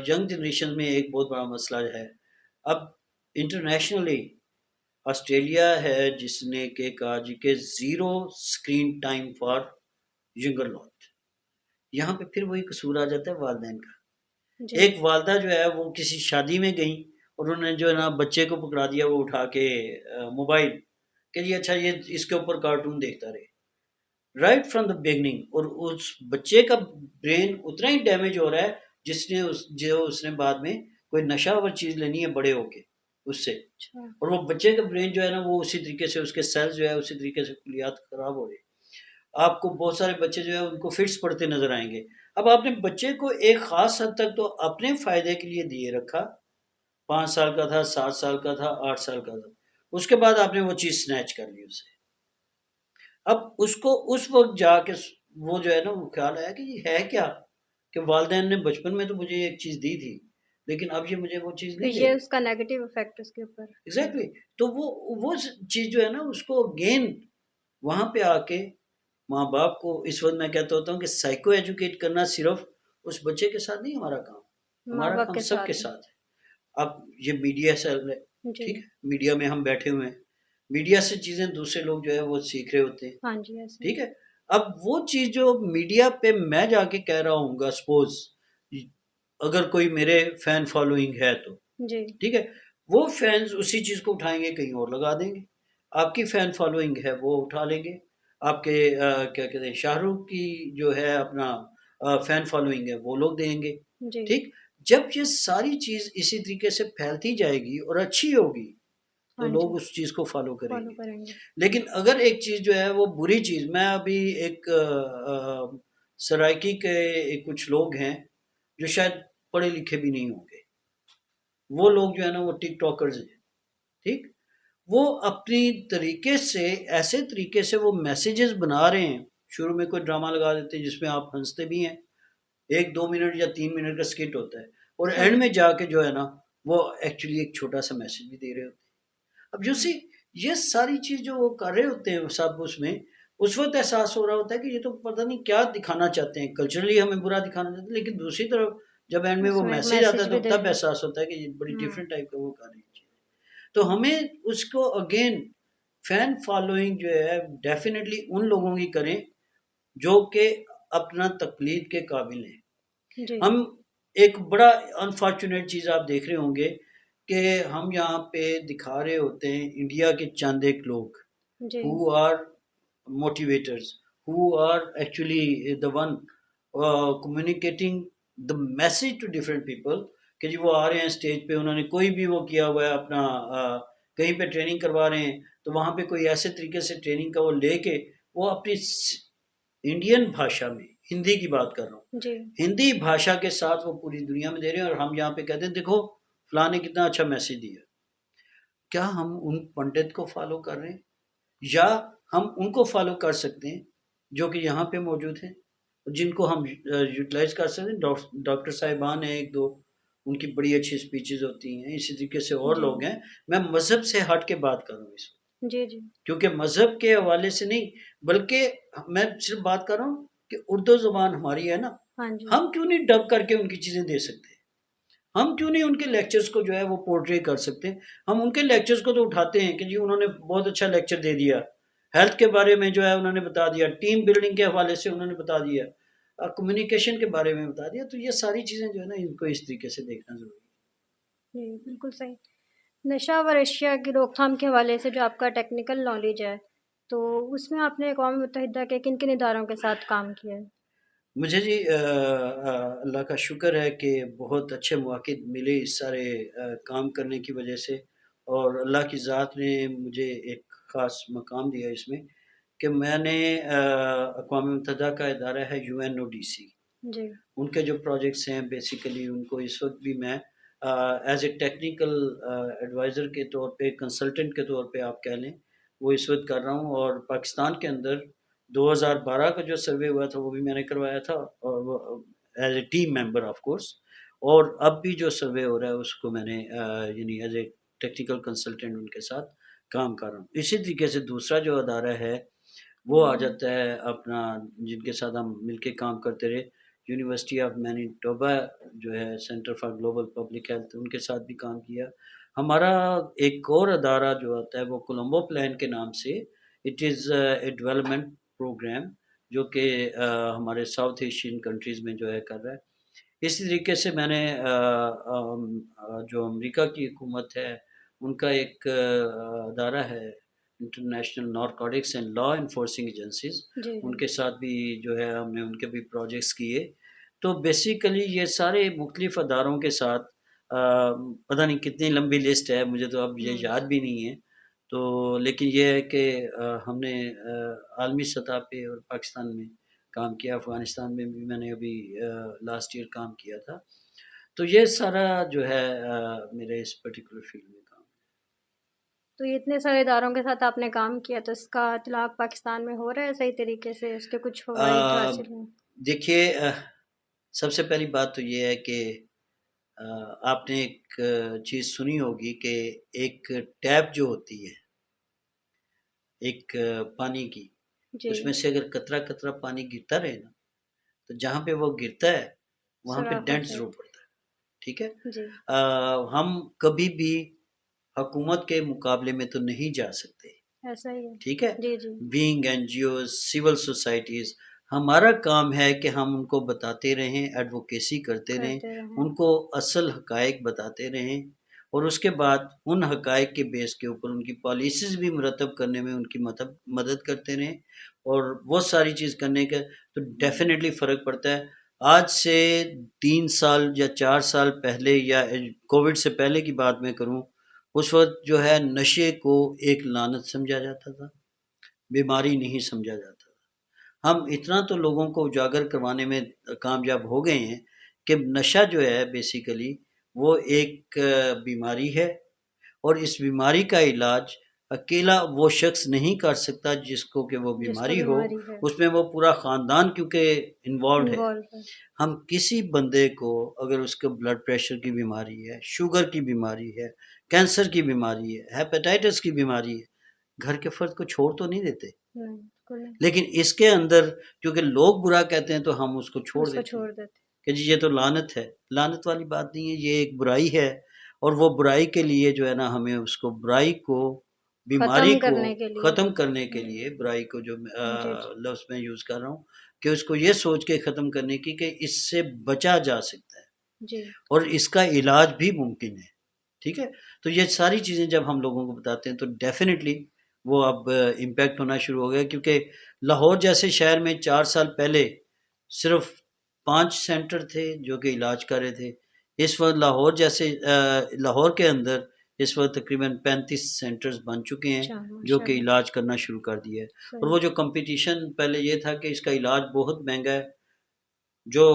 ینگ جنریشن میں ایک بہت بڑا مسئلہ ہے. اب انٹرنیشنلی آسٹریلیا ہے جس نے کہ کہا جی کہ 0 اسکرین ٹائم فار ینگر لاٹ. یہاں پہ پھر وہی قصور آ جاتا ہے والدین کا. جی ایک والدہ جو ہے وہ کسی شادی میں گئیں اور انہوں نے جو ہے نا بچے کو پکڑا دیا وہ اٹھا کے موبائل کہ جی اچھا یہ اس کے اوپر کارٹون دیکھتا رہے رائٹ فرام دا بگننگ. اور اس بچے کا برین اتنا ہی ڈیمیج ہو رہا ہے جو اس نے بعد میں کوئی نشہ آور چیز لینی ہے بڑے ہو کے اس سے. اچھا اور وہ بچے کا برین جو ہے نا وہ اسی طریقے سے اس کے سیلز جو ہے اسی طریقے سے کلیات خراب ہو رہے. آپ کو بہت سارے بچے جو ہے ان کو فٹس پڑتے نظر آئیں گے. اب آپ نے بچے کو ایک خاص حد تک تو اپنے فائدے کے لیے دیے رکھا، 5 سال کا تھا، 7 سال کا تھا، 8 سال کا تھا، اس کے بعد آپ نے وہ چیز سنیچ کر لی اسے. اب اس کو اس وقت جا کے وہ جو ہے نا وہ خیال آیا کہ یہ ہے کیا، کہ والدین نے بچپن میں تو مجھے ایک چیز دی تھی لیکن اب یہ مجھے وہ چیز پھر نہیں دے یہ رہے. اس کا نیگیٹو افیکٹ اس کے اوپر. ایگزیکٹلی. تو وہ چیز جو ہے نا اس کو اگین وہاں پہ آ کے ماں باپ کو اس وقت میں کہتا ہوتا ہوں کہ سائیکو ایجوکیٹ کرنا صرف اس بچے کے ساتھ نہیں ہمارا کام، ماں ہمارا باپ کام کے سب کے ساتھ. ساتھ ہے. اب یہ میڈیا سیل ہے، جی. ٹھیک ہے، میڈیا میں ہم بیٹھے ہوئے ہیں، میڈیا سے چیزیں دوسرے لوگ جو ہے وہ سیکھ رہے ہوتے ہیں. ہاں جی ایسے. ٹھیک ہے. اب وہ چیز جو میڈیا پہ میں جا کے کہہ رہا ہوں گا، سپوز اگر کوئی میرے فین فالوئنگ ہے تو جی. ٹھیک ہے، وہ فینز اسی چیز کو اٹھائیں گے کہیں اور لگا دیں گے. آپ کی فین فالوئنگ ہے وہ اٹھا لیں گے. آپ کے کیا کہتے ہیں شاہ رخ کی جو ہے اپنا فین فالوئنگ ہے وہ لوگ دیں گے. جی. ٹھیک. جب یہ ساری چیز اسی طریقے سے پھیلتی جائے گی اور اچھی ہوگی تو ہاں لوگ جی اس چیز کو فالو کریں فالو گے. کریں گے. لیکن اگر ایک چیز جو ہے وہ بری چیز، میں ابھی ایک سرائکی کے کچھ لوگ ہیں جو شاید پڑھے لکھے بھی نہیں ہوں گے، وہ لوگ جو ہے نا وہ ٹک ٹاکرز ہیں. ٹھیک. وہ اپنی طریقے سے ایسے طریقے سے وہ میسیجز بنا رہے ہیں، شروع میں کوئی ڈرامہ لگا دیتے ہیں جس میں آپ ہنستے بھی ہیں، 1-2 منٹ یا 3 منٹ کا سکٹ ہوتا ہے، اور ہاں اینڈ جی. میں جا کے جو ہے نا وہ ایکچولی ایک چھوٹا سا میسج بھی دے رہے ہوتے ہیں. اب جو سی یہ ساری چیز جو وہ کر رہے ہوتے ہیں سب اس وقت احساس ہو رہا ہوتا ہے کہ یہ تو پتہ نہیں کیا دکھانا چاہتے ہیں، کلچرلی ہمیں برا دکھانا چاہتے ہیں، لیکن دوسری طرف جب اینڈ میں اس وہ ایک میسج آتا ہے میسج بھی تو دے تب رہے ہیں. احساس ہوتا ہے کہ یہ بڑی ہوں. ڈفرینٹ ٹائپ کا وہ کر رہی ہے. تو ہمیں اس کو اگین فین فالوئنگ جو ہے ڈیفینیٹلی ان لوگوں کی کریں جو کہ اپنا تقلید کے قابل ہیں. جی. ہم ایک بڑا انفارچونیٹ چیز آپ دیکھ رہے ہوں گے کہ ہم یہاں پہ دکھا رہے ہوتے ہیں انڈیا کے چند ایک لوگ جی. who are motivators, who are actually the one communicating the message to different people. کہ جی وہ آ رہے ہیں اسٹیج پہ، انہوں نے کوئی بھی وہ کیا ہوا ہے اپنا کہیں پہ ٹریننگ کروا رہے ہیں تو وہاں پہ کوئی ایسے طریقے سے ٹریننگ کا وہ لے کے وہ اپنی انڈین بھاشا میں، ہندی کی بات کر رہا ہوں، جی. ہندی بھاشا کے ساتھ وہ پوری دنیا میں دے رہے ہیں، اور ہم یہاں پہ کہتے ہیں دیکھو فلاں نے کتنا اچھا میسج دیا. کیا ہم ان پنڈت کو فالو کر رہے ہیں، یا ہم ان کو فالو کر سکتے ہیں جو کہ یہاں پہ موجود ہیں، جن کو ہم یوٹیلائز کر سکتے ہیں؟ ڈاکٹر صاحبان ہیں ایک دو، ان کی بڑی اچھی سپیچز ہوتی ہیں، اسی طریقے سے اور جی. لوگ ہیں. میں مذہب سے ہٹ کے بات کر رہا ہوں اس وقت، جی. جی. کیونکہ مذہب کے حوالے سے نہیں، بلکہ میں صرف بات کر رہا ہوں کہ اردو زبان ہماری ہے نا، ہاں جی. ہم کیوں نہیں ڈب کر کے ان کی چیزیں دے سکتے؟ ہم کیوں نہیں ان کے لیکچرز کو جو ہے وہ پورٹری کر سکتے؟ ہم ان کے لیکچرز کو تو اٹھاتے ہیں کہ جی انہوں نے بہت اچھا لیکچر دے دیا، ہیلتھ کے بارے میں جو ہے انہوں نے بتا دیا، ٹیم بلڈنگ کے حوالے سے انہوں نے بتا دیا، کمیونیکیشن کے بارے میں بتا دیا. تو یہ ساری چیزیں جو ہے نا ان کو اس طریقے سے دیکھنا ضروری ہے. جی بالکل صحیح. نشہ و اشیاء کی روک تھام کے حوالے سے جو آپ کا ٹیکنیکل نالج ہے تو اس میں آپ نے اقوام متحدہ کے کن کن اداروں کے ساتھ کام کیا ہے؟ مجھے جی اللہ کا شکر ہے کہ بہت اچھے مواقع ملے اس سارے کام کرنے کی وجہ سے، اور اللہ کی ذات نے مجھے ایک خاص مقام دیا اس میں کہ میں نے اقوام متحدہ کا ادارہ ہے UNODC، جی. ان کے جو پروجیکٹس ہیں بیسیکلی ان کو اس وقت بھی میں ایز اے ٹیکنیکل ایڈوائزر کے طور پہ، کنسلٹنٹ کے طور پہ آپ کہہ لیں، وہ اس وقت کر رہا ہوں. اور پاکستان کے اندر 2012 کا جو سروے ہوا تھا وہ بھی میں نے کروایا تھا، اور وہ as a team member of course. اور اب بھی جو سروے ہو رہا ہے اس کو میں نے یعنی ایز اے ٹیکنیکل کنسلٹنٹ ان کے ساتھ کام کر رہا ہوں. اسی طریقے سے دوسرا جو ادارہ ہے وہ آ جاتا ہے اپنا، جن کے ساتھ ہم مل کے کام کرتے رہے، یونیورسٹی آف مینیٹوبا جو ہے centre for global public health, ان کے ساتھ بھی کام کیا. ہمارا ایک اور ادارہ جو آتا ہے وہ کولمبو پلان کے نام سے، it is a development programme جو کہ ہمارے ساؤتھ ایشین کنٹریز میں جو ہے کر رہا ہے. اسی طریقے سے میں نے جو امریکہ کی حکومت ہے ان کا ایک ادارہ ہے international narcotics and law enforcing agencies, جی. ان جی. کے ساتھ بھی جو ہے ہم نے ان کے بھی پروجیکٹس کیے. تو بیسیکلی یہ سارے مختلف اداروں کے ساتھ پتہ نہیں کتنی لمبی لسٹ ہے، مجھے تو اب یہ ہوں. یاد بھی نہیں ہے. تو لیکن یہ ہے کہ ہم نے عالمی سطح پہ اور پاکستان میں کام کیا، افغانستان میں بھی میں نے ابھی لاسٹ ایئر کام کیا تھا. تو یہ سارا جو ہے میرے اس پرٹیکولر فیلڈ میں کام. تو یہ اتنے سارے اداروں کے ساتھ آپ نے کام کیا، تو اس کا اطلاق پاکستان میں ہو رہا ہے صحیح طریقے سے، اس کے کچھ فوائد حاصل ہیں؟ دیکھیے، سب سے پہلی بات تو یہ ہے کہ آپ نے ایک چیز سنی ہوگی کہ ایک ٹیپ جو ہوتی ہے ایک پانی کی، جی، اس میں سے اگر قطرہ قطرہ پانی گرتا رہے نا، تو جہاں پہ وہ گرتا ہے وہاں پہ سوراخ ہو ڈینٹ جائے ضرور گا۔ پڑتا ہے. ٹھیک ہے. جی، ہم کبھی بھی حکومت کے مقابلے میں تو نہیں جا سکتے. ایسا ہی ہے۔ ٹھیک ہے. جی، جی، being N G Os, civil societies, ہمارا کام ہے کہ ہم ان کو بتاتے رہیں، ایڈوکیسی کرتے رہیں، کرتے رہیں۔ ان کو اصل حقائق بتاتے رہیں، اور اس کے بعد ان حقائق کے بیس کے اوپر ان کی پالیسیز بھی مرتب کرنے میں ان کی مدد کرتے رہیں، اور وہ ساری چیز کرنے کا تو ڈیفینیٹلی فرق پڑتا ہے. آج سے 3 سال یا 4 سال پہلے، یا کووڈ سے پہلے کی بات میں کروں، اس وقت جو ہے نشے کو ایک لعنت سمجھا جاتا تھا، بیماری نہیں سمجھا جاتا تھا. ہم اتنا تو لوگوں کو اجاگر کروانے میں کامیاب ہو گئے ہیں کہ نشہ جو ہے بیسیکلی وہ ایک بیماری ہے، اور اس بیماری کا علاج اکیلا وہ شخص نہیں کر سکتا جس کو کہ وہ جس کو بیماری ہو، بیماری ہے، اس میں وہ پورا خاندان کیونکہ انوالوڈ ہے. انوالو ہے۔ ہم کسی بندے کو اگر اس کو بلڈ پریشر کی بیماری ہے، شوگر کی بیماری ہے، کینسر کی بیماری ہے، ہیپیٹائٹس کی بیماری ہے، گھر کے فرد کو چھوڑ تو نہیں دیتے، نہیں، بالکل نہیں، لیکن اس کے اندر کیونکہ لوگ برا کہتے ہیں تو ہم اس کو چھوڑ اس کو دیتے ہیں چھوڑ دیتے۔ کہ جی یہ تو لعنت ہے. لعنت والی بات نہیں ہے، یہ ایک برائی ہے، اور وہ برائی کے لیے جو ہے نا ہمیں اس کو برائی کو، بیماری ختم کو کرنے کے لیے۔ ختم کرنے کے لیے، برائی کو جو جی، جی، لفظ میں یوز کر رہا ہوں کہ اس کو یہ سوچ کے ختم کرنے کی کہ اس سے بچا جا سکتا ہے جی، اور اس کا علاج بھی ممکن ہے. ٹھیک ہے. تو یہ ساری چیزیں جب ہم لوگوں کو بتاتے ہیں تو ڈیفینیٹلی وہ اب امپیکٹ ہونا شروع ہو گیا، کیونکہ لاہور جیسے شہر میں 4 سال پہلے صرف 5 سینٹر تھے جو کہ علاج کر رہے تھے. اس وقت لاہور کے اندر اس وقت تقریباً 35 سینٹرز بن چکے ہیں اچھا، جو ماشاء کہ اللہ، علاج کرنا شروع کر دیا ہے. اور صحیح، وہ جو کمپٹیشن پہلے یہ تھا کہ اس کا علاج بہت مہنگا ہے، جو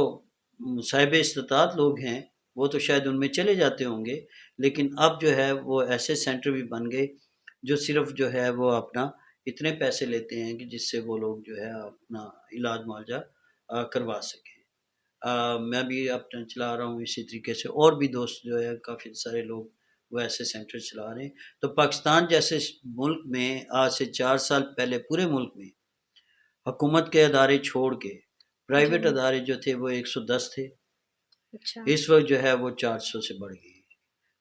صاحب استطاعت لوگ ہیں وہ تو شاید ان میں چلے جاتے ہوں گے، لیکن اب جو ہے وہ ایسے سینٹر بھی بن گئے جو صرف جو ہے وہ اپنا اتنے پیسے لیتے ہیں کہ جس سے وہ لوگ جو ہے اپنا علاج معالجہ کروا سکیں. میں بھی اپنا چلا رہا ہوں اسی طریقے سے، اور بھی دوست جو ہے کافی سارے لوگ وہ ایسے سینٹر چلا رہے ہیں. تو پاکستان جیسے ملک میں آج سے 4 سال پہلے پورے ملک میں حکومت کے ادارے چھوڑ کے جی، پرائیویٹ ادارے جو تھے وہ 110 تھے، اچھا، اس وقت جو ہے وہ 400 سے بڑھ گئی.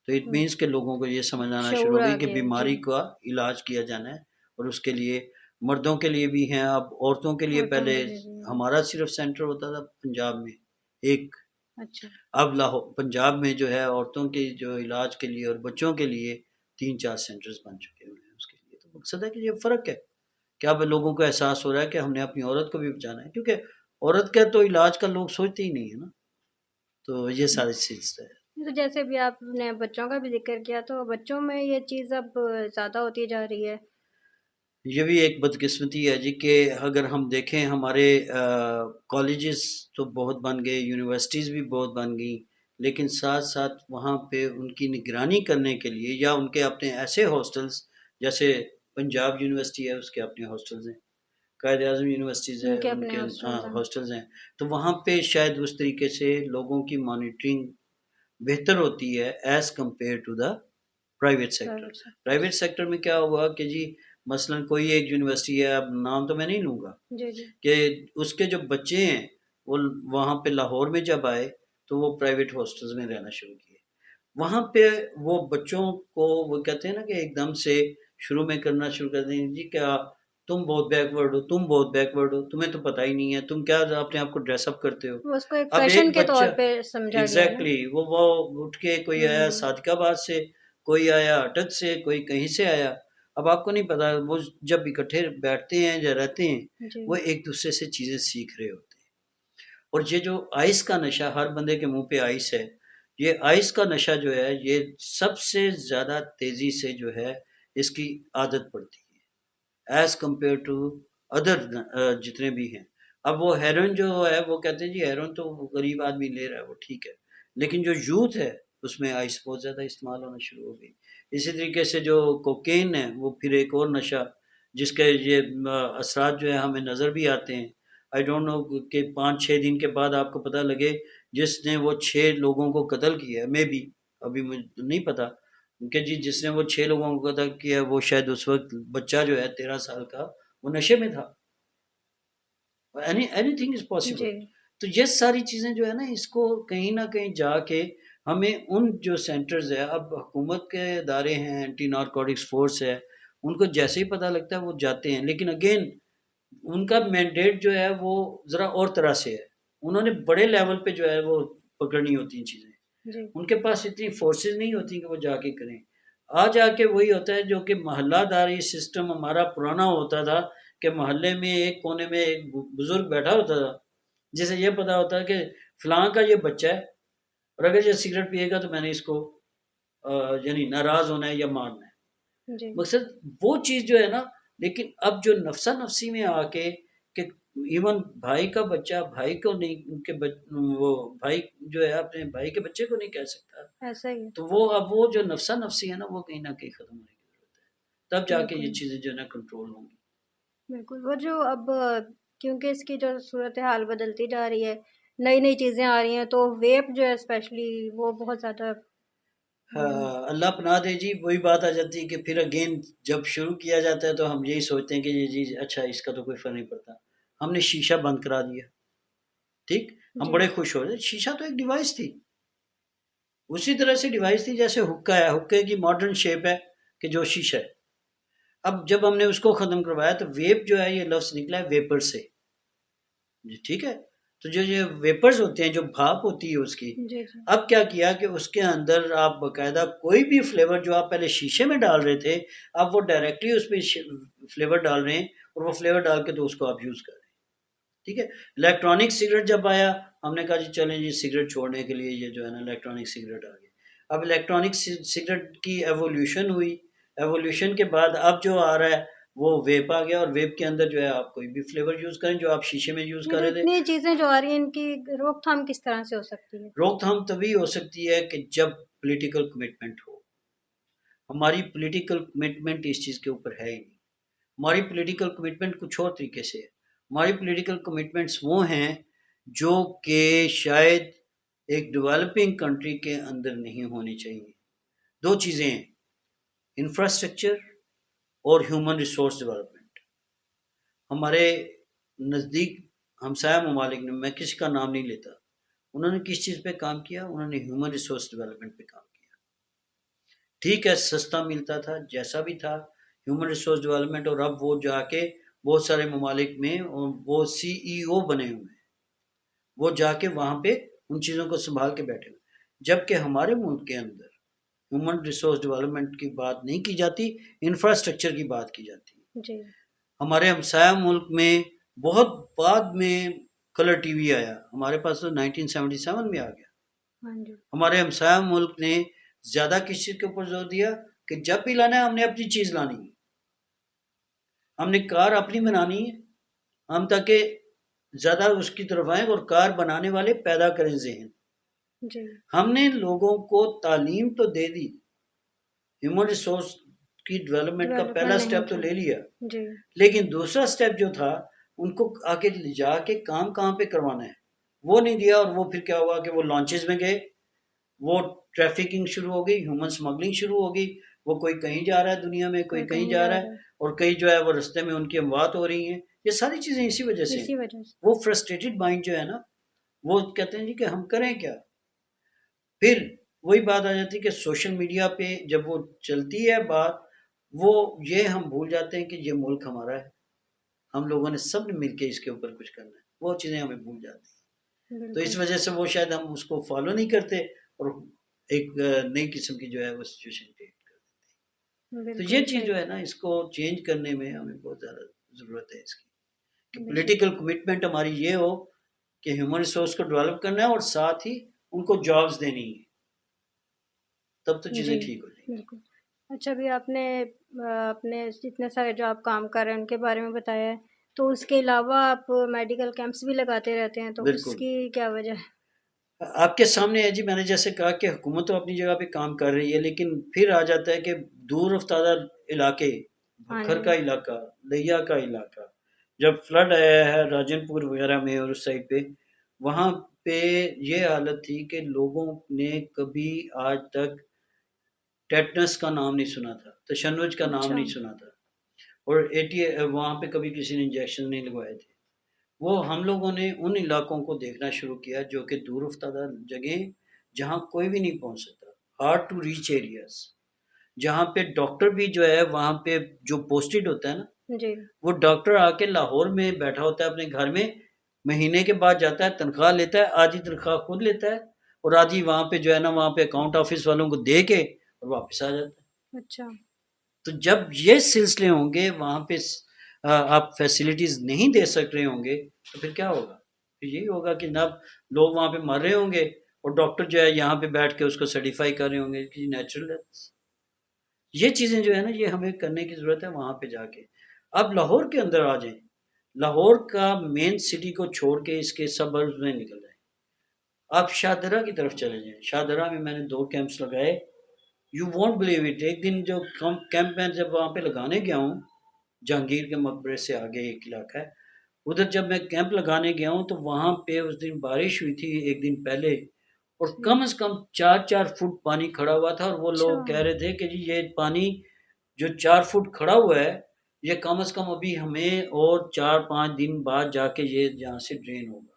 تو اٹ مینس کہ لوگوں کو یہ سمجھ آنا شروع شعور ہو آ گئی کہ گیا، جی، بیماری کا علاج کیا جانا ہے، اور اس کے لیے مردوں کے لیے بھی ہیں، اب عورتوں کے لیے. عورتوں پہلے کے لیے بھی ہے، ہمارا صرف سینٹر ہوتا تھا پنجاب میں ایک، اچھا، اب لاہور پنجاب میں جو ہے عورتوں کے جو علاج کے لیے اور بچوں کے لیے 3 4 سینٹرز بن چکے ہوئے ہیں. اس کے لیے تو مقصد ہے کہ یہ فرق ہے کہ اب لوگوں کو احساس ہو رہا ہے کہ ہم نے اپنی عورت کو بھی بچانا ہے، کیونکہ عورت کا تو علاج کا لوگ سوچتے ہی نہیں ہے نا. تو یہ ساری چیز ہے. تو جیسے بھی آپ نے بچوں کا بھی ذکر کیا، تو بچوں میں یہ چیز اب زیادہ ہوتی جا رہی ہے۔ یہ بھی ایک بدقسمتی ہے جی کہ اگر ہم دیکھیں ہمارے کالجز تو بہت بن گئے، یونیورسٹیز بھی بہت بن گئیں، لیکن ساتھ ساتھ وہاں پہ ان کی نگرانی کرنے کے لیے یا ان کے اپنے ایسے ہاسٹلز، جیسے پنجاب یونیورسٹی ہے اس کے اپنے ہاسٹلز ہیں، قائد اعظم یونیورسٹیز ہے ان کے ان اپنے کے ہاسٹلز ہیں۔ ہاسٹلز ہیں. تو وہاں پہ شاید اس طریقے سے لوگوں کی مانیٹرنگ بہتر ہوتی ہے as compare to the private sector. Private sector. Private sector میں کیا ہوا کہ جی مثلا کوئی ایک یونیورسٹی ہے، اب نام تو میں نہیں لوں گا، جی، جی، کہ اس کے جو بچے ہیں وہ وہاں پہ لاہور میں جب آئے تو وہ پرائیویٹ ہاسٹلز میں رہنا شروع کیے. وہاں پہ وہ بچوں کو وہ کہتے ہیں نا کہ ایک دم سے شروع میں کرنا شروع کر دیں جی کیا تم بہت بیکورڈ ہو، تم بہت بیکورڈ ہو، تمہیں تو پتہ ہی نہیں ہے، تم کیا اپنے آپ کو ڈریس اپ کرتے ہو. وہ اس کو ایک اب فیشن ایک کے بچہ طور پہ سمجھا گیا ہے نا۔ ایگزیکٹلی وہ اٹھ کے کوئی آیا ہوں، صادق آباد سے، کوئی آیا اٹک سے، کوئی کہیں سے آیا. اب آپ کو نہیں پتا وہ جب اکٹھے بیٹھتے ہیں یا رہتے ہیں جی، وہ ایک دوسرے سے چیزیں سیکھ رہے ہوتے ہیں. اور یہ جو آئس کا نشہ، ہر بندے کے منہ پہ آئس ہے، یہ آئس کا نشہ جو ہے یہ سب سے زیادہ تیزی سے جو ہے اس کی عادت پڑتی ہے ایز کمپیئر ٹو ادر جتنے بھی ہیں. اب وہ ہیروئن جو ہے وہ کہتے ہیں جی ہیروئن تو غریب آدمی لے رہا ہے وہ ٹھیک ہے، لیکن جو یوتھ ہے اس میں آئس بہت زیادہ استعمال ہونا شروع ہو گئی. اسی طریقے سے جو کوکین ہے وہ پھر ایک اور نشہ جس کے یہ اثرات جو ہے ہمیں نظر بھی آتے ہیں. آئی ڈونٹ نو کہ 5-6 دن کے بعد آپ کو پتہ لگے جس نے وہ 6 لوگوں کو قتل کیا ہے، میں بھی ابھی مجھے نہیں پتا کہ جی جس نے وہ 6 لوگوں کو قتل کیا وہ شاید اس وقت بچہ جو ہے 13 سال کا وہ نشے میں تھا. Anything is possible. جی تو یہ ساری چیزیں جو ہے نا اس کو کہیں نہ کہیں جا کے ہمیں ان جو سینٹرز ہے، اب حکومت کے ادارے ہیں، اینٹی نارکوٹکس فورس ہے، ان کو جیسے ہی پتہ لگتا ہے وہ جاتے ہیں. لیکن اگین ان کا مینڈیٹ جو ہے وہ ذرا اور طرح سے ہے. انہوں نے بڑے لیول پہ جو ہے وہ پکڑنی ہوتی ہیں چیزیں. جی ان کے پاس اتنی فورسز نہیں ہوتی کہ وہ جا کے کریں. آ کے وہی ہوتا ہے جو کہ محلہ داری سسٹم ہمارا پرانا ہوتا تھا کہ محلے میں ایک کونے میں ایک بزرگ بیٹھا ہوتا تھا جسے یہ پتا ہوتا ہے کہ فلاں کا یہ بچہ ہے اور اگر یہ سگریٹ پیے گا تو میں نے اس کو یعنی ناراض ہونا ہے یا مارنا ہے. جی مقصد وہ چیز جو ہے نا. لیکن اب جو نفسا نفسی میں آ کے کہ ایون بھائی کا بچہ بھائی کو نہیں ان کے وہ بھائی جو ہے اپنے بھائی کے بچے کو نہیں کہہ سکتا. ایسا ہی ہے. تو وہ اب وہ جو نفسا نفسی ہے نا وہ کہیں نہ کہیں ختم ہونے کی ضرورت ہے. تب جا کے بالکل یہ چیزیں جو ہے نا کنٹرول ہوں گی. بالکل. وہ جو اب کیونکہ اس کی جو صورت حال بدلتی جا رہی ہے، نئی نئی چیزیں آ رہی ہیں، تو ویپ جو ہے اسپیشلی وہ بہت زیادہ اللہ پناہ دے جی. وہی بات آ جاتی ہے کہ پھر اگین جب شروع کیا جاتا ہے تو ہم یہی سوچتے ہیں کہ یہ جی اچھا اس کا تو کوئی فرق نہیں پڑتا. ہم نے شیشہ بند کرا دیا، ٹھیک، ہم جی بڑے خوش ہو رہے. شیشہ تو ایک ڈیوائس تھی، اسی طرح سے ڈیوائس تھی جیسے حکا ہے. حکے کی ماڈرن شیپ ہے کہ جو شیشہ ہے. اب جب ہم نے اس کو ختم کروایا تو ویپ جو ہے یہ لفظ نکلا ہے ویپر سے. جی ٹھیک ہے. تو جو یہ ویپرز ہوتے ہیں جو بھاپ ہوتی ہے اس کی، جی جی اب کیا کیا کہ اس کے اندر آپ باقاعدہ کوئی بھی فلیور جو آپ پہلے شیشے میں ڈال رہے تھے اب وہ ڈائریکٹلی اس پہ فلیور ڈال رہے ہیں اور وہ فلیور ڈال کے تو اس کو آپ یوز کر رہے ہیں. ٹھیک ہے. الیکٹرانک سگریٹ جب آیا ہم نے کہا جی چلیں جی سگریٹ چھوڑنے کے لیے یہ جو ہے نا الیکٹرانک سگریٹ آ گئی. اب الیکٹرانک سگریٹ کی ایوولوشن ہوئی. ایوولوشن کے بعد اب جو آ رہا ہے وہ ویپ آ گیا اور ویپ کے اندر جو ہے آپ کوئی بھی فلیور یوز کریں جو آپ شیشے میں یوز یہ کر جو رہے تھے. اتنی چیزیں جو آ رہی ہیں ان کی روک تھام کس طرح سے ہو سکتی ہے؟ روک تھام تبھی ہو سکتی ہے کہ جب پولیٹیکل کمٹمنٹ ہو. ہماری پولیٹیکل کمٹمنٹ اس چیز کے اوپر ہے ہی نہیں. ہماری پولیٹیکل کمٹمنٹ کچھ اور طریقے سے ہے. ہماری پولیٹیکل کمٹمنٹس وہ ہیں جو کہ شاید ایک ڈیولپنگ کنٹری کے اندر نہیں ہونی چاہیے. دو چیزیں ہیں، انفراسٹرکچر اور ہیومن ریسورس ڈیولپمنٹ. ہمارے نزدیک ہمسایہ ممالک نے، میں کسی کا نام نہیں لیتا، انہوں نے کس چیز پہ کام کیا؟ انہوں نے ہیومن ریسورس ڈیولپمنٹ پہ کام کیا. ٹھیک ہے سستا ملتا تھا جیسا بھی تھا ہیومن ریسورس ڈیولپمنٹ. اور اب وہ جا کے بہت سارے ممالک میں وہ CEO بنے ہوئے ہیں، وہ جا کے وہاں پہ ان چیزوں کو سنبھال کے بیٹھے ہوئے. جبکہ ہمارے ملک کے اندر ہیومن ریسورس ڈیولپمنٹ کی بات نہیں کی جاتی، انفراسٹرکچر کی بات کی جاتی ہے. جی ہمارے ہمسایہ ملک میں بہت بعد میں کلر ٹی وی آیا، ہمارے پاس تو 1977 میں آ گیا. ہاں جی ہمارے ہمسایہ ملک نے زیادہ کس چیز کے اوپر زور دیا کہ جب بھی لانا ہے ہم نے اپنی چیز لانی ہے، ہم نے کار اپنی بنانی ہے، ہم تاکہ زیادہ اس کی طرف آئیں اور کار بنانے والے پیدا کریں ذہن. جی ہم نے لوگوں کو تعلیم تو دے دی، ہیومن ریسورس کی ڈیولپمنٹ کا پہلا ڈیولپمنٹ نہیں سٹیپ تو کی. لے لیا، جی لیکن دوسرا سٹیپ جو تھا ان کو آگے لے جا کے کام کہاں پہ کروانا ہے وہ نہیں دیا. اور وہ پھر کیا ہوا کہ وہ لانچز میں گئے، وہ ٹریفکنگ شروع ہو گئی، ہیومن سمگلنگ شروع ہو گئی. وہ کوئی کہیں جا رہا ہے دنیا میں، کوئی کہیں جا رہا ہے اور کئی جو ہے وہ رستے میں ان کی اموات ہو رہی ہیں. یہ ساری چیزیں اسی وجہ سے ہیں. اسی وجہ سے. وہ فرسٹریٹڈ مائنڈ جو ہے نا وہ کہتے ہیں جی کہ ہم کریں کیا. پھر وہی بات آ جاتی ہے کہ سوشل میڈیا پہ جب وہ چلتی ہے بات، وہ یہ ہم بھول جاتے ہیں کہ یہ ملک ہمارا ہے، ہم لوگوں نے سب نے مل کے اس کے اوپر کچھ کرنا ہے. وہ چیزیں ہمیں بھول جاتی ہیں. تو بالکل اس وجہ سے وہ شاید ہم اس کو فالو نہیں کرتے اور ایک نئی قسم کی جو ہے وہ سچویشن کریٹ کرتے. تو بالکل یہ چیز صحیح. جو ہے نا اس کو چینج کرنے میں ہمیں بہت زیادہ ضرورت ہے اس کی کہ بے شک. پولیٹیکل کمٹمنٹ ہماری یہ ہو کہ ہیومن ریسورس کو ڈیولپ کرنا ہے اور ساتھ ہی ان کو جابز دینی ہے، تب تو چیزیں جی ٹھیک ہو جائیں. بالکل. اچھا ابھی آپ نے اپنے جتنے سارے جو آپ کام کر رہے ہیں ان کے بارے میں بتایا ہے، تو اس کے علاوہ آپ میڈیکل کیمپس بھی لگاتے رہتے ہیں، تو اس بالکل. کی کیا وجہ ہے؟ آپ کے سامنے ہے جی، میں نے جیسے کہا کہ حکومت تو اپنی جگہ پہ کام کر رہی ہے، لیکن پھر آ جاتا ہے کہ دور افتادہ علاقے، ہاں بکھر جی، کا علاقہ، لیا کا علاقہ، جب فلڈ آیا ہے راجن پور وغیرہ میں اور اس سائڈ پہ، وہاں پہ یہ حالت تھی کہ لوگوں نے کبھی آج تک ٹیٹنس کا نام نہیں سنا تھا، تشنج کا نام اچھا، نہیں سنا تھا، اور وہاں پہ کبھی کسی نے انجیکشن نہیں لگوائے تھے۔ وہ ہم لوگوں نے ان علاقوں کو دیکھنا شروع کیا جو کہ دور افتادہ جگہیں، جہاں کوئی بھی نہیں پہنچ سکتا، ہارڈ ٹو ریچ ایریاز، جہاں پہ ڈاکٹر بھی جو ہے وہاں پہ جو پوسٹڈ ہوتا ہے نا، جی، وہ ڈاکٹر آ کے لاہور میں بیٹھا ہوتا ہے اپنے گھر میں، مہینے کے بعد جاتا ہے، تنخواہ لیتا ہے، آدھی تنخواہ خود لیتا ہے اور آدھی وہاں پہ جو ہے نا وہاں پہ اکاؤنٹ آفس والوں کو دے کے اور واپس آ جاتا ہے۔ اچھا، تو جب یہ سلسلے ہوں گے وہاں پہ آپ فیسلٹیز نہیں دے سک رہے ہوں گے تو پھر کیا ہوگا؟ پھر یہی ہوگا کہ نہ لوگ وہاں پہ مر رہے ہوں گے اور ڈاکٹر جو ہے یہاں پہ بیٹھ کے اس کو سرٹیفائی کر رہے ہوں گے کہ نیچرل ہے۔ یہ چیزیں جو ہے نا یہ ہمیں کرنے کی ضرورت ہے وہاں پہ جا کے۔ اب لاہور کے اندر آ جائیں، لاہور کا مین سٹی کو چھوڑ کے اس کے سبرز میں نکل جائیں، آپ شاہدرہ کی طرف چلے جائیں۔ شاہدرہ میں نے 2 کیمپس لگائے، یو وونٹ بلیو اٹ۔ ایک دن جو کیمپ میں جب وہاں پہ لگانے گیا ہوں، جہانگیر کے مقبرے سے آگے ایک علاقہ ہے، ادھر جب میں کیمپ لگانے گیا ہوں تو وہاں پہ اس دن بارش ہوئی تھی ایک دن پہلے، اور جی، کم از کم 4 فٹ پانی کھڑا ہوا تھا، اور وہ اچھا، لوگ کہہ رہے تھے کہ جی یہ پانی جو 4 فٹ کھڑا ہوا ہے یہ کم از کم ابھی ہمیں اور 4-5 دن بعد جا کے یہ یہاں سے ڈرین ہوگا۔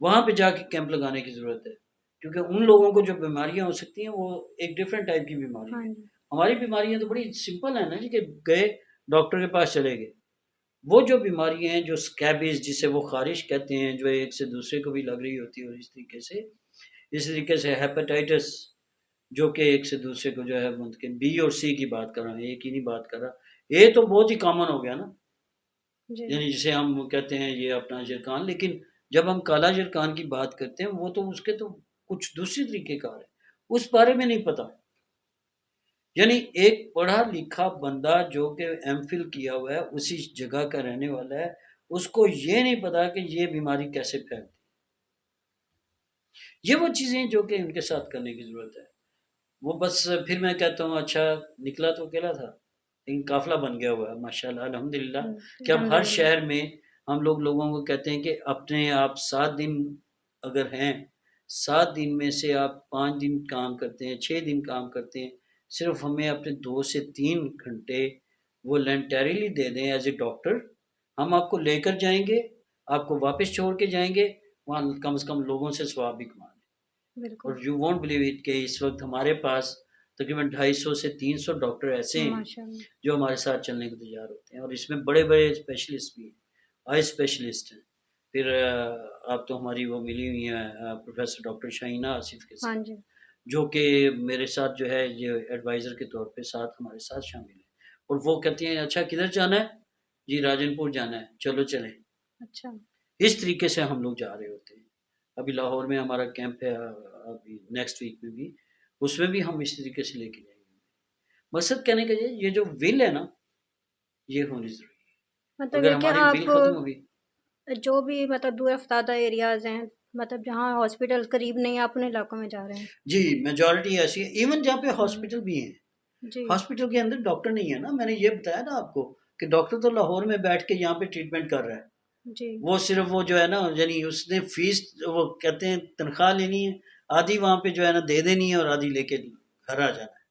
وہاں پہ جا کے کیمپ لگانے کی ضرورت ہے، کیونکہ ان لوگوں کو جو بیماریاں ہو سکتی ہیں وہ ایک ڈفرینٹ ٹائپ کی بیماری ہاں ہے۔ جی، ہماری بیماریاں تو بڑی سمپل ہیں نا جی، کہ گئے ڈاکٹر کے پاس چلے گئے۔ وہ جو بیماریاں ہیں جو سکیبیز جسے وہ خارش کہتے ہیں، جو ایک سے دوسرے کو بھی لگ رہی ہوتی ہے، اور اس طریقے سے ہیپاٹائٹس جو کہ ایک سے دوسرے کو جو ہے منتقل، بی اور سی کی بات کر رہا ہوں، ایک ہی نہیں بات کر رہا، یہ تو بہت ہی کامن ہو گیا نا، جی، یعنی جسے ہم کہتے ہیں یہ اپنا جرکان، لیکن جب ہم کالا جرکان کی بات کرتے ہیں وہ تو اس کے تو کچھ دوسری طریقے کار ہے، اس بارے میں نہیں پتا۔ یعنی ایک پڑھا لکھا بندہ جو کہ ایم فل کیا ہوا ہے، اسی جگہ کا رہنے والا ہے، اس کو یہ نہیں پتا کہ یہ بیماری کیسے پھیلتی۔ یہ وہ چیزیں جو کہ ان کے ساتھ کرنے کی ضرورت ہے۔ وہ بس پھر میں کہتا ہوں اچھا نکلا تو اکیلا تھا، لیکن قافلہ بن گیا ہوا ہے ماشاءاللہ الحمدللہ، کہ اب الحمد ہر للہ، شہر میں ہم لوگوں کو کہتے ہیں کہ اپنے آپ 7 دن اگر ہیں، 7 دن میں سے آپ 5 دن کام کرتے ہیں، 6 دن کام کرتے ہیں، صرف ہمیں اپنے 2 سے 3 گھنٹے وہ لینٹریلی دے دیں ایز اے ڈاکٹر، ہم آپ کو لے کر جائیں گے، آپ کو واپس چھوڑ کے جائیں گے، وہاں کم سے کم لوگوں سے ثواب بھی کمائیں۔ اور بالکل، یو وونٹ بلیو اٹ کہ اس وقت ہمارے پاس تقریباً 250 سے 300 ڈاکٹر ایسے ہیں ماشاء اللہ، جو ہمارے ساتھ چلنے کو تیار ہوتے ہیں، اور اس میں بڑے بڑے اسپیشلسٹ بھی ہیں، آئی اسپیشلسٹ ہیں۔ پھر آپ تو ہماری وہ ملی ہوئی ہیں پروفیسر ڈاکٹر شاہینہ آصف کے ہاں ساتھ، جی، جو کہ میرے ساتھ جو ہے یہ ایڈوائزر کے طور پہ ساتھ ہمارے ساتھ شامل ہیں، اور وہ کہتی ہیں اچھا کدھر جانا ہے؟ جی راجن پور جانا ہے، چلو چلیں۔ اچھا، اس طریقے سے ہم لوگ جا رہے ہوتے ہیں۔ ابھی لاہور میں ہمارا کیمپ ہے، ابھی نیکسٹ ویک میں بھی، اس میں بھی ہم اس طریقے سے لے کے جائیں گے۔ مقصد کہنے کا یہ جو ول ہے نا یہ ہونی ضروری ہے، مطلب اگر یہ کہ ہماری آپ ول ختم ہوگی۔ جو بھی مطلب دور افتادہ ایریاز ہیں، مطلب جہاں ہاسپٹل قریب نہیں، آپ ان علاقوں میں جا رہے ہیں؟ جی میجورٹی ایسی ہے، ایون جہاں پہ ہوں، ہاسپٹل بھی ہیں، جی، ہاسپٹل کے اندر ڈاکٹر نہیں ہے نا، میں نے یہ بتایا نا آپ کو کہ ڈاکٹر تو لاہور میں بیٹھ کے یہاں پہ ٹریٹمنٹ کر رہا ہے، جی، وہ صرف وہ جو ہے نا یعنی اس نے فیس وہ کہتے ہیں تنخواہ لینی ہے، آدھی وہاں پہ جو ہے نا دے دینی ہے اور آدھی لے کے گھر آ جانا ہے،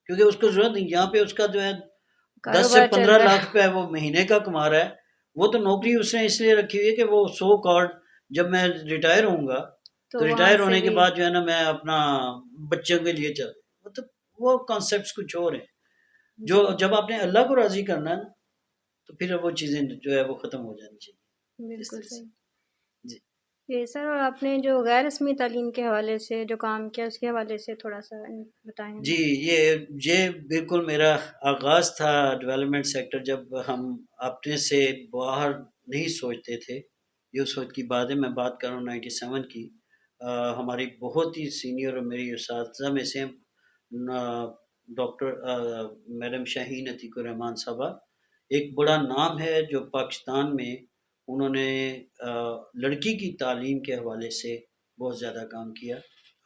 کیونکہ اس کو ضرورت نہیں، یہاں پہ اس کا جو ہے 10 سے کاروبار چل 15 رہا لاکھ ہے، روپے وہ مہینے کا کما رہا ہے۔ وہ تو نوکری اس نے اس لیے رکھی ہوئی ہے کہ وہ سو کارڈ جب میں ریٹائر ہوں گا تو تو وہاں ریٹائر سے ہونے کے بھی بعد جو ہے نا میں اپنا بچوں کے لیے چل، مطلب وہ کانسیپٹس کچھ اور ہیں، جو جی، جب آپ نے اللہ کو راضی کرنا ہے نا تو پھر وہ چیزیں جو ہے وہ ختم ہو جانی چاہیے اس بالکل طرح سے۔ صحیح۔ جی یہ سر، اور آپ نے جو غیر رسمی تعلیم کے حوالے سے جو کام کیا اس کے حوالے سے تھوڑا سا بتائیں ہمیں۔ جی یہ بالکل میرا آغاز تھا ڈیولپمنٹ سیکٹر، جب ہم اپنے سے باہر نہیں سوچتے تھے، یہ اس وقت کی بات ہے، میں بات کر رہا ہوں 97 کی۔ ہماری بہت ہی سینئر اور میری اساتذہ میں سے ڈاکٹر میڈم شاہین عتیق الرحمان صاحبہ، ایک بڑا نام ہے جو پاکستان میں انہوں نے لڑکی کی تعلیم کے حوالے سے بہت زیادہ کام کیا،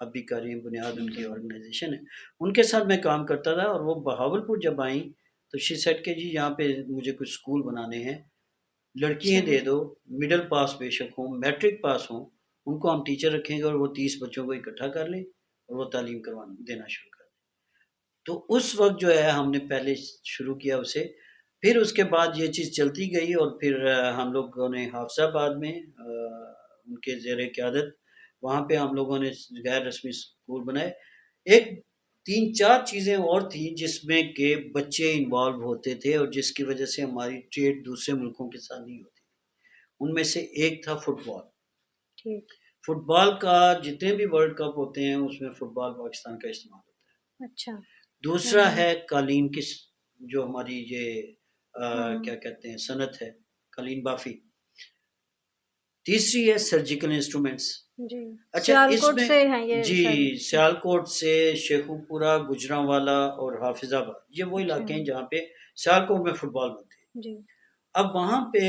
اب بھی کر رہی ہیں، بنیاد ان کی آرگنائزیشن ہے، ان کے ساتھ میں کام کرتا تھا. اور وہ بہاولپور جب آئیں تو شی سیٹ کہ جی یہاں پہ مجھے کچھ اسکول بنانے ہیں، لڑکیاں اچھا دے دو، مڈل پاس بے شک ہوں، میٹرک پاس ہوں، ان کو ہم ٹیچر رکھیں گے اور وہ 30 بچوں کو اکٹھا کر لیں اور وہ تعلیم دینا شروع کر دیں. تو اس وقت جو ہے ہم نے پہلے شروع کیا اسے، پھر اس کے بعد یہ چیز چلتی گئی اور پھر ہم لوگوں نے حافظ آباد میں ان کے زیر قیادت وہاں پہ ہم لوگوں نے غیر رسمی اسکول بنائے. ایک 3-4 چیزیں اور تھیں جس میں کہ بچے انوالو ہوتے تھے اور جس کی وجہ سے ہماری ٹریڈ دوسرے ملکوں کے ساتھ نہیں ہوتی. ان میں سے ایک تھا فٹ بال. ٹھیک. فٹ بال کا جتنے بھی ورلڈ کپ ہوتے ہیں اس میں فٹ بال پاکستان کا استعمال ہوتا ہے. اچھا. دوسرا ہے قالین کی جو ہماری یہ ہاں کیا کہتے ہیں صنعت ہے، قالین بافی. تیسری ہے سرجیکل انسٹرومنٹس. جی. اچھا اس سیالکوٹ میں سے ہیں یہ جی سب. سیالکوٹ سے شیخو پورہ، گجرانوالا اور حافظ آباد، یہ وہ اچھا. علاقے ہیں جہاں پہ سیالکوٹ میں فٹ بال بنتے ہیں. جی. اب وہاں پہ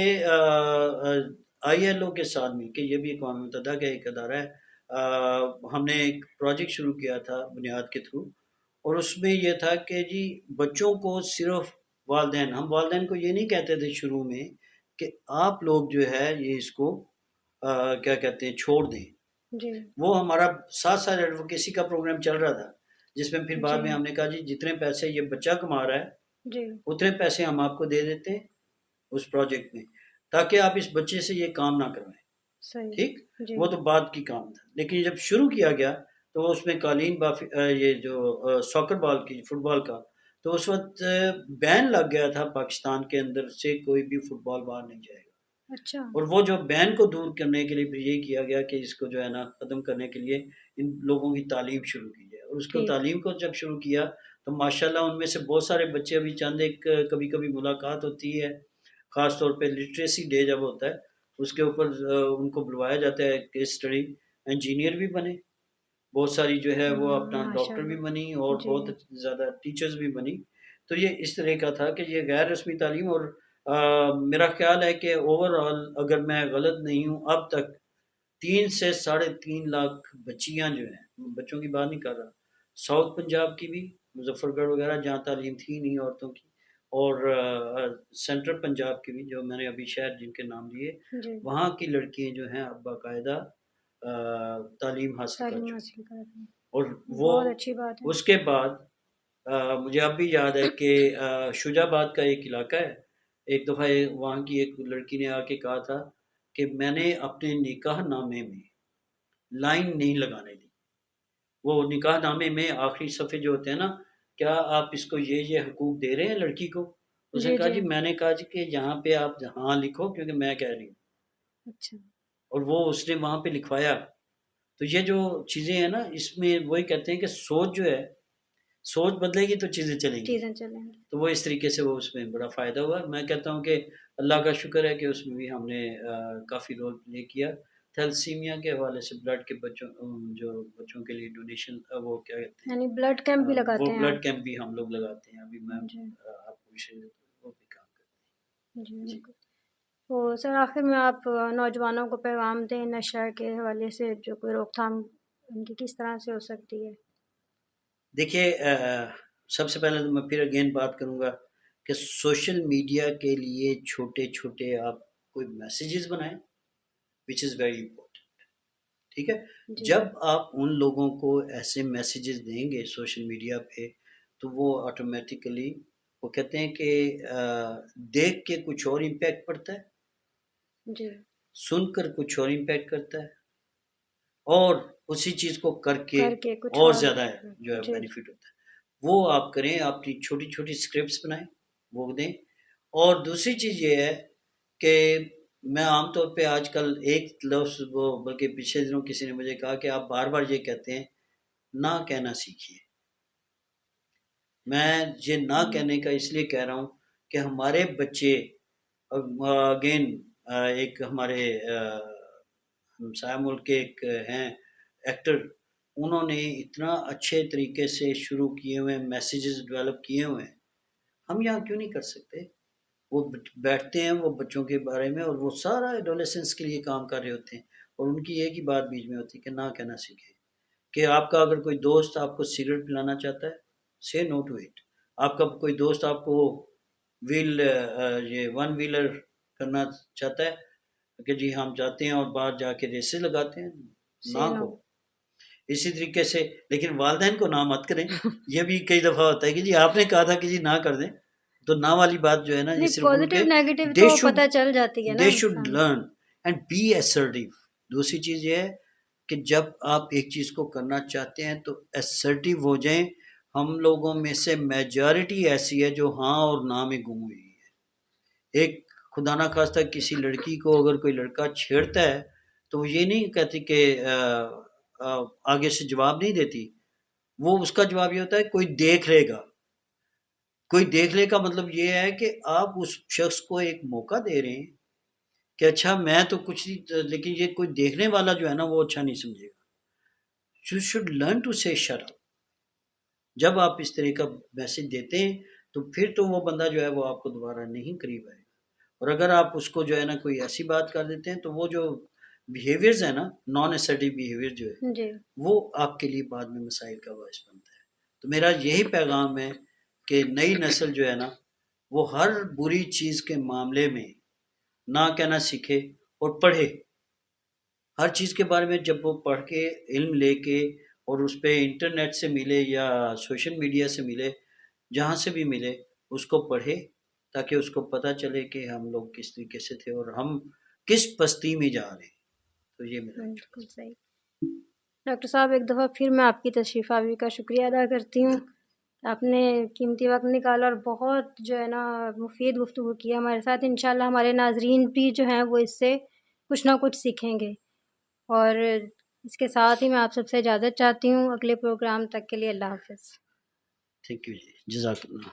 آئی ایل او کے ساتھ مل کے، یہ بھی اقوام متحدہ کا ایک ادارہ ہے، ہم نے ایک پروجیکٹ شروع کیا تھا بنیاد کے تھرو. اور اس میں یہ تھا کہ جی بچوں کو صرف والدین، ہم والدین کو یہ نہیں کہتے تھے شروع میں کہ آپ لوگ جو ہے یہ اس کو کیا کہتے ہیں چھوڑ دیں. جی. وہ ہمارا ساتھ ساتھ ایڈوکیسی کا پروگرام چل رہا تھا، جس میں پھر بعد جی. میں ہم نے کہا جی جتنے پیسے یہ بچہ کما رہا ہے جی. اتنے پیسے ہم آپ کو دے دیتے ہیں اس پروجیکٹ میں، تاکہ آپ اس بچے سے یہ کام نہ کروائیں. صحیح. ٹھیک، جی. وہ تو بعد کی کام تھا. لیکن جب شروع کیا گیا تو اس میں قالین بافی یہ جو ساکر بال کی فٹ بال کا، تو اس وقت بین لگ گیا تھا پاکستان کے اندر سے کوئی بھی فٹ بال باہر نہیں جائے گا. اچھا. اور وہ جو بین کو دور کرنے کے لیے پھر یہ کیا گیا کہ اس کو جو ہے نا ختم کرنے کے لیے ان لوگوں کی تعلیم شروع کی جائے. اور اس کو ٹھیک. تعلیم کو جب شروع کیا تو ماشاءاللہ ان میں سے بہت سارے بچے، ابھی چند ایک کبھی کبھی ملاقات ہوتی ہے، خاص طور پہ لٹریسی ڈے جب ہوتا ہے اس کے اوپر ان کو بلوایا جاتا ہے کیس اسٹڈی، انجینئر بھی بنے، بہت ساری جو ہے وہ اپنا ماشاء ڈاکٹر بھی اللہ. بنی اور جی. بہت زیادہ ٹیچرز بھی بنی. تو یہ اس طرح کا تھا کہ یہ غیر رسمی تعلیم. اور میرا خیال ہے کہ اوور آل اگر میں غلط نہیں ہوں اب تک 3 سے 3.5 لاکھ بچیاں جو ہیں، بچوں کی بات نہیں کر رہا، ساؤتھ پنجاب کی بھی، مظفر گڑھ وغیرہ جہاں تعلیم تھی نہیں عورتوں کی، اور سینٹرل پنجاب کی بھی جو میں نے ابھی شہر جن کے نام لیے، جی. وہاں کی لڑکیاں جو ہیں اب باقاعدہ تعلیم حاصل کر تعلیم چکی حاصل کر رہے ہیں. ہیں. اور وہ بہت اچھی بات ہے. اس کے بعد مجھے اب بھی یاد ہے کہ شجاع آباد کا ایک علاقہ ہے، ایک دفعہ وہاں کی ایک لڑکی نے آ کے کہا تھا کہ میں نے اپنے نکاح نامے میں لائن نہیں لگانے دی. وہ نکاح نامے میں آخری صفحے جو ہوتے ہیں نا، کیا آپ اس کو یہ حقوق دے رہے ہیں لڑکی کو؟ اس نے جی. کہا جی. جی میں نے کہا جی کہ یہاں پہ آپ ہاں لکھو کیونکہ میں کہہ رہی ہوں. اچھا. اور وہ اس نے وہاں پہ لکھوایا. تو یہ جو چیزیں ہیں نا اس میں وہی کہتے ہیں کہ سوچ جو ہے، سوچ بدلے گی تو چیزیں چلیں گی. چیزیں چلیں گی. تو وہ اس طریقے سے وہ اس میں بڑا فائدہ ہوا. میں کہتا ہوں کہ اللہ کا شکر ہے کہ اس میں بھی ہم نے کافی رول پلے کیا. تھیلسیمیا کے حوالے سے بلڈ کے بچوں، جو بچوں کے لیے ڈونیشن، وہ کیا کہتے ہیں، یعنی بلڈ کیمپ بھی وہ لگاتے ہیں بلڈ آپ؟ کیمپ بھی ہم لوگ لگاتے ہیں. ابھی میں جی. آپ کو وشے وہ بھی کام کرتے جی ہیں. جی بالکل. تو سر آخر میں آپ نوجوانوں کو پیغام دیں نشہ کے حوالے سے، جو کوئی روک تھام ان کی کس طرح سے ہو سکتی ہے؟ دیکھیے سب سے پہلے تو میں پھر اگین بات کروں گا کہ سوشل میڈیا کے لیے چھوٹے چھوٹے آپ کوئی میسیجز بنائیں وچ از ویری امپورٹنٹ. ٹھیک ہے، جی. جب آپ ان لوگوں کو ایسے میسیجز دیں گے سوشل میڈیا پہ تو وہ آٹومیٹیکلی، وہ کہتے ہیں کہ دیکھ کے کچھ اور امپیکٹ پڑتا ہے، جی. سن کر کچھ اور امپیکٹ کرتا ہے، اور اسی چیز کو کر کے کچھ اور اور. زیادہ ہے جو ہے جی. بینیفٹ ہوتا ہے. وہ آپ کریں، آپ کی چھوٹی چھوٹی اسکرپٹس بنائیں، وہ دیں. اور دوسری چیز یہ ہے کہ میں عام طور پہ آج کل ایک لفظ، وہ بلکہ پچھلے دنوں کسی نے مجھے کہا کہ آپ بار بار یہ کہتے ہیں نہ کہنا سیکھیے. میں یہ نہ کہنے کا اس لیے کہہ رہا ہوں کہ ہمارے بچے، اگین ایک ہمارے ہمسایہ ملک کے ایک ہیں ایکٹر، انہوں نے اتنا اچھے طریقے سے شروع کیے ہوئے میسیجز ڈیولپ کیے ہوئے ہیں، ہم یہاں کیوں نہیں کر سکتے؟ وہ بیٹھتے ہیں وہ بچوں کے بارے میں، اور وہ سارا ایڈولیسنس کے لیے کام کر رہے ہوتے ہیں، اور ان کی ایک ہی بات بیچ میں ہوتی ہے کہ نہ کہنا سیکھے. کہ آپ کا اگر کوئی دوست آپ کو سگریٹ پلانا چاہتا ہے، سے نو ٹو اٹ. آپ کا کوئی دوست آپ کو یہ ون ویلر کرنا چاہتا ہے کہ جی ہم جاتے ہیں اور باہر جا کے ریسیں لگاتے ہیں، سی نہ نو. کو. اسی طریقے سے لیکن والدین کو نہ مت کریں. یہ بھی کئی دفعہ ہوتا ہے کہ جی آپ نے کہا تھا کہ جی نہ کر دیں، تو نہ والی بات جو ہے نا یہ نہیں، صرف ان پازیٹیو کے نیگیٹو دے تو شوڈ پتہ چل جاتی ہے نا دے شوڈ انسان. Learn and be assertive. دوسری چیز یہ ہے کہ جب آپ ایک چیز کو کرنا چاہتے ہیں تو assertive ہو جائیں. ہم لوگوں میں سے میجارٹی ایسی ہے جو ہاں اور نہ میں گم ہوئی ہے. ایک خدا نہ خواستہ کسی لڑکی کو اگر کوئی لڑکا چھیڑتا ہے تو وہ یہ نہیں کہتی کہ آگے سے جواب نہیں دیتی. وہ اس کا جواب یہ ہوتا ہے کوئی دیکھ لے گا. کوئی دیکھ لے کا مطلب یہ ہے کہ آپ اس شخص کو ایک موقع دے رہے ہیں کہ اچھا میں تو کچھ نہیں، لیکن یہ کوئی دیکھنے والا جو ہے نا وہ اچھا نہیں سمجھے گا. یو شوڈ لرن ٹو سے شٹ اپ. جب آپ اس طرح کا میسج دیتے ہیں تو پھر تو وہ بندہ جو ہے وہ آپ کو دوبارہ نہیں قریب آئے گا. اور اگر آپ اس کو جو ہے نا کوئی ایسی بات کر دیتے ہیں تو وہ جو بیہیویئرز ہیں نا، نان اسرٹیو بیہیویئر جو ہے، جی. وہ آپ کے لیے بعد میں مسائل کا باعث بنتا ہے. تو میرا یہی پیغام ہے کہ نئی نسل جو ہے نا وہ ہر بری چیز کے معاملے میں نہ کہنا سیکھے اور پڑھے. ہر چیز کے بارے میں جب وہ پڑھ کے علم لے کے اور اس پہ انٹرنیٹ سے ملے یا سوشل میڈیا سے ملے، جہاں سے بھی ملے اس کو پڑھے تاکہ اس کو پتہ چلے کہ ہم لوگ کس طریقے سے تھے اور ہم کس پستی میں جا رہے ہیں. تو یہ میرا بالکل صحیح. ڈاکٹر صاحب، ایک دفعہ پھر میں آپ کی تشریف آوری کا شکریہ ادا کرتی ہوں. آپ نے قیمتی وقت نکالا اور بہت جو ہے نا مفید گفتگو کی ہمارے ساتھ. انشاءاللہ ہمارے ناظرین بھی جو ہیں وہ اس سے کچھ نہ کچھ سیکھیں گے. اور اس کے ساتھ ہی میں آپ سب سے اجازت چاہتی ہوں. اگلے پروگرام تک کے لیے اللہ حافظ. تھینک یو جی، جزاک اللہ.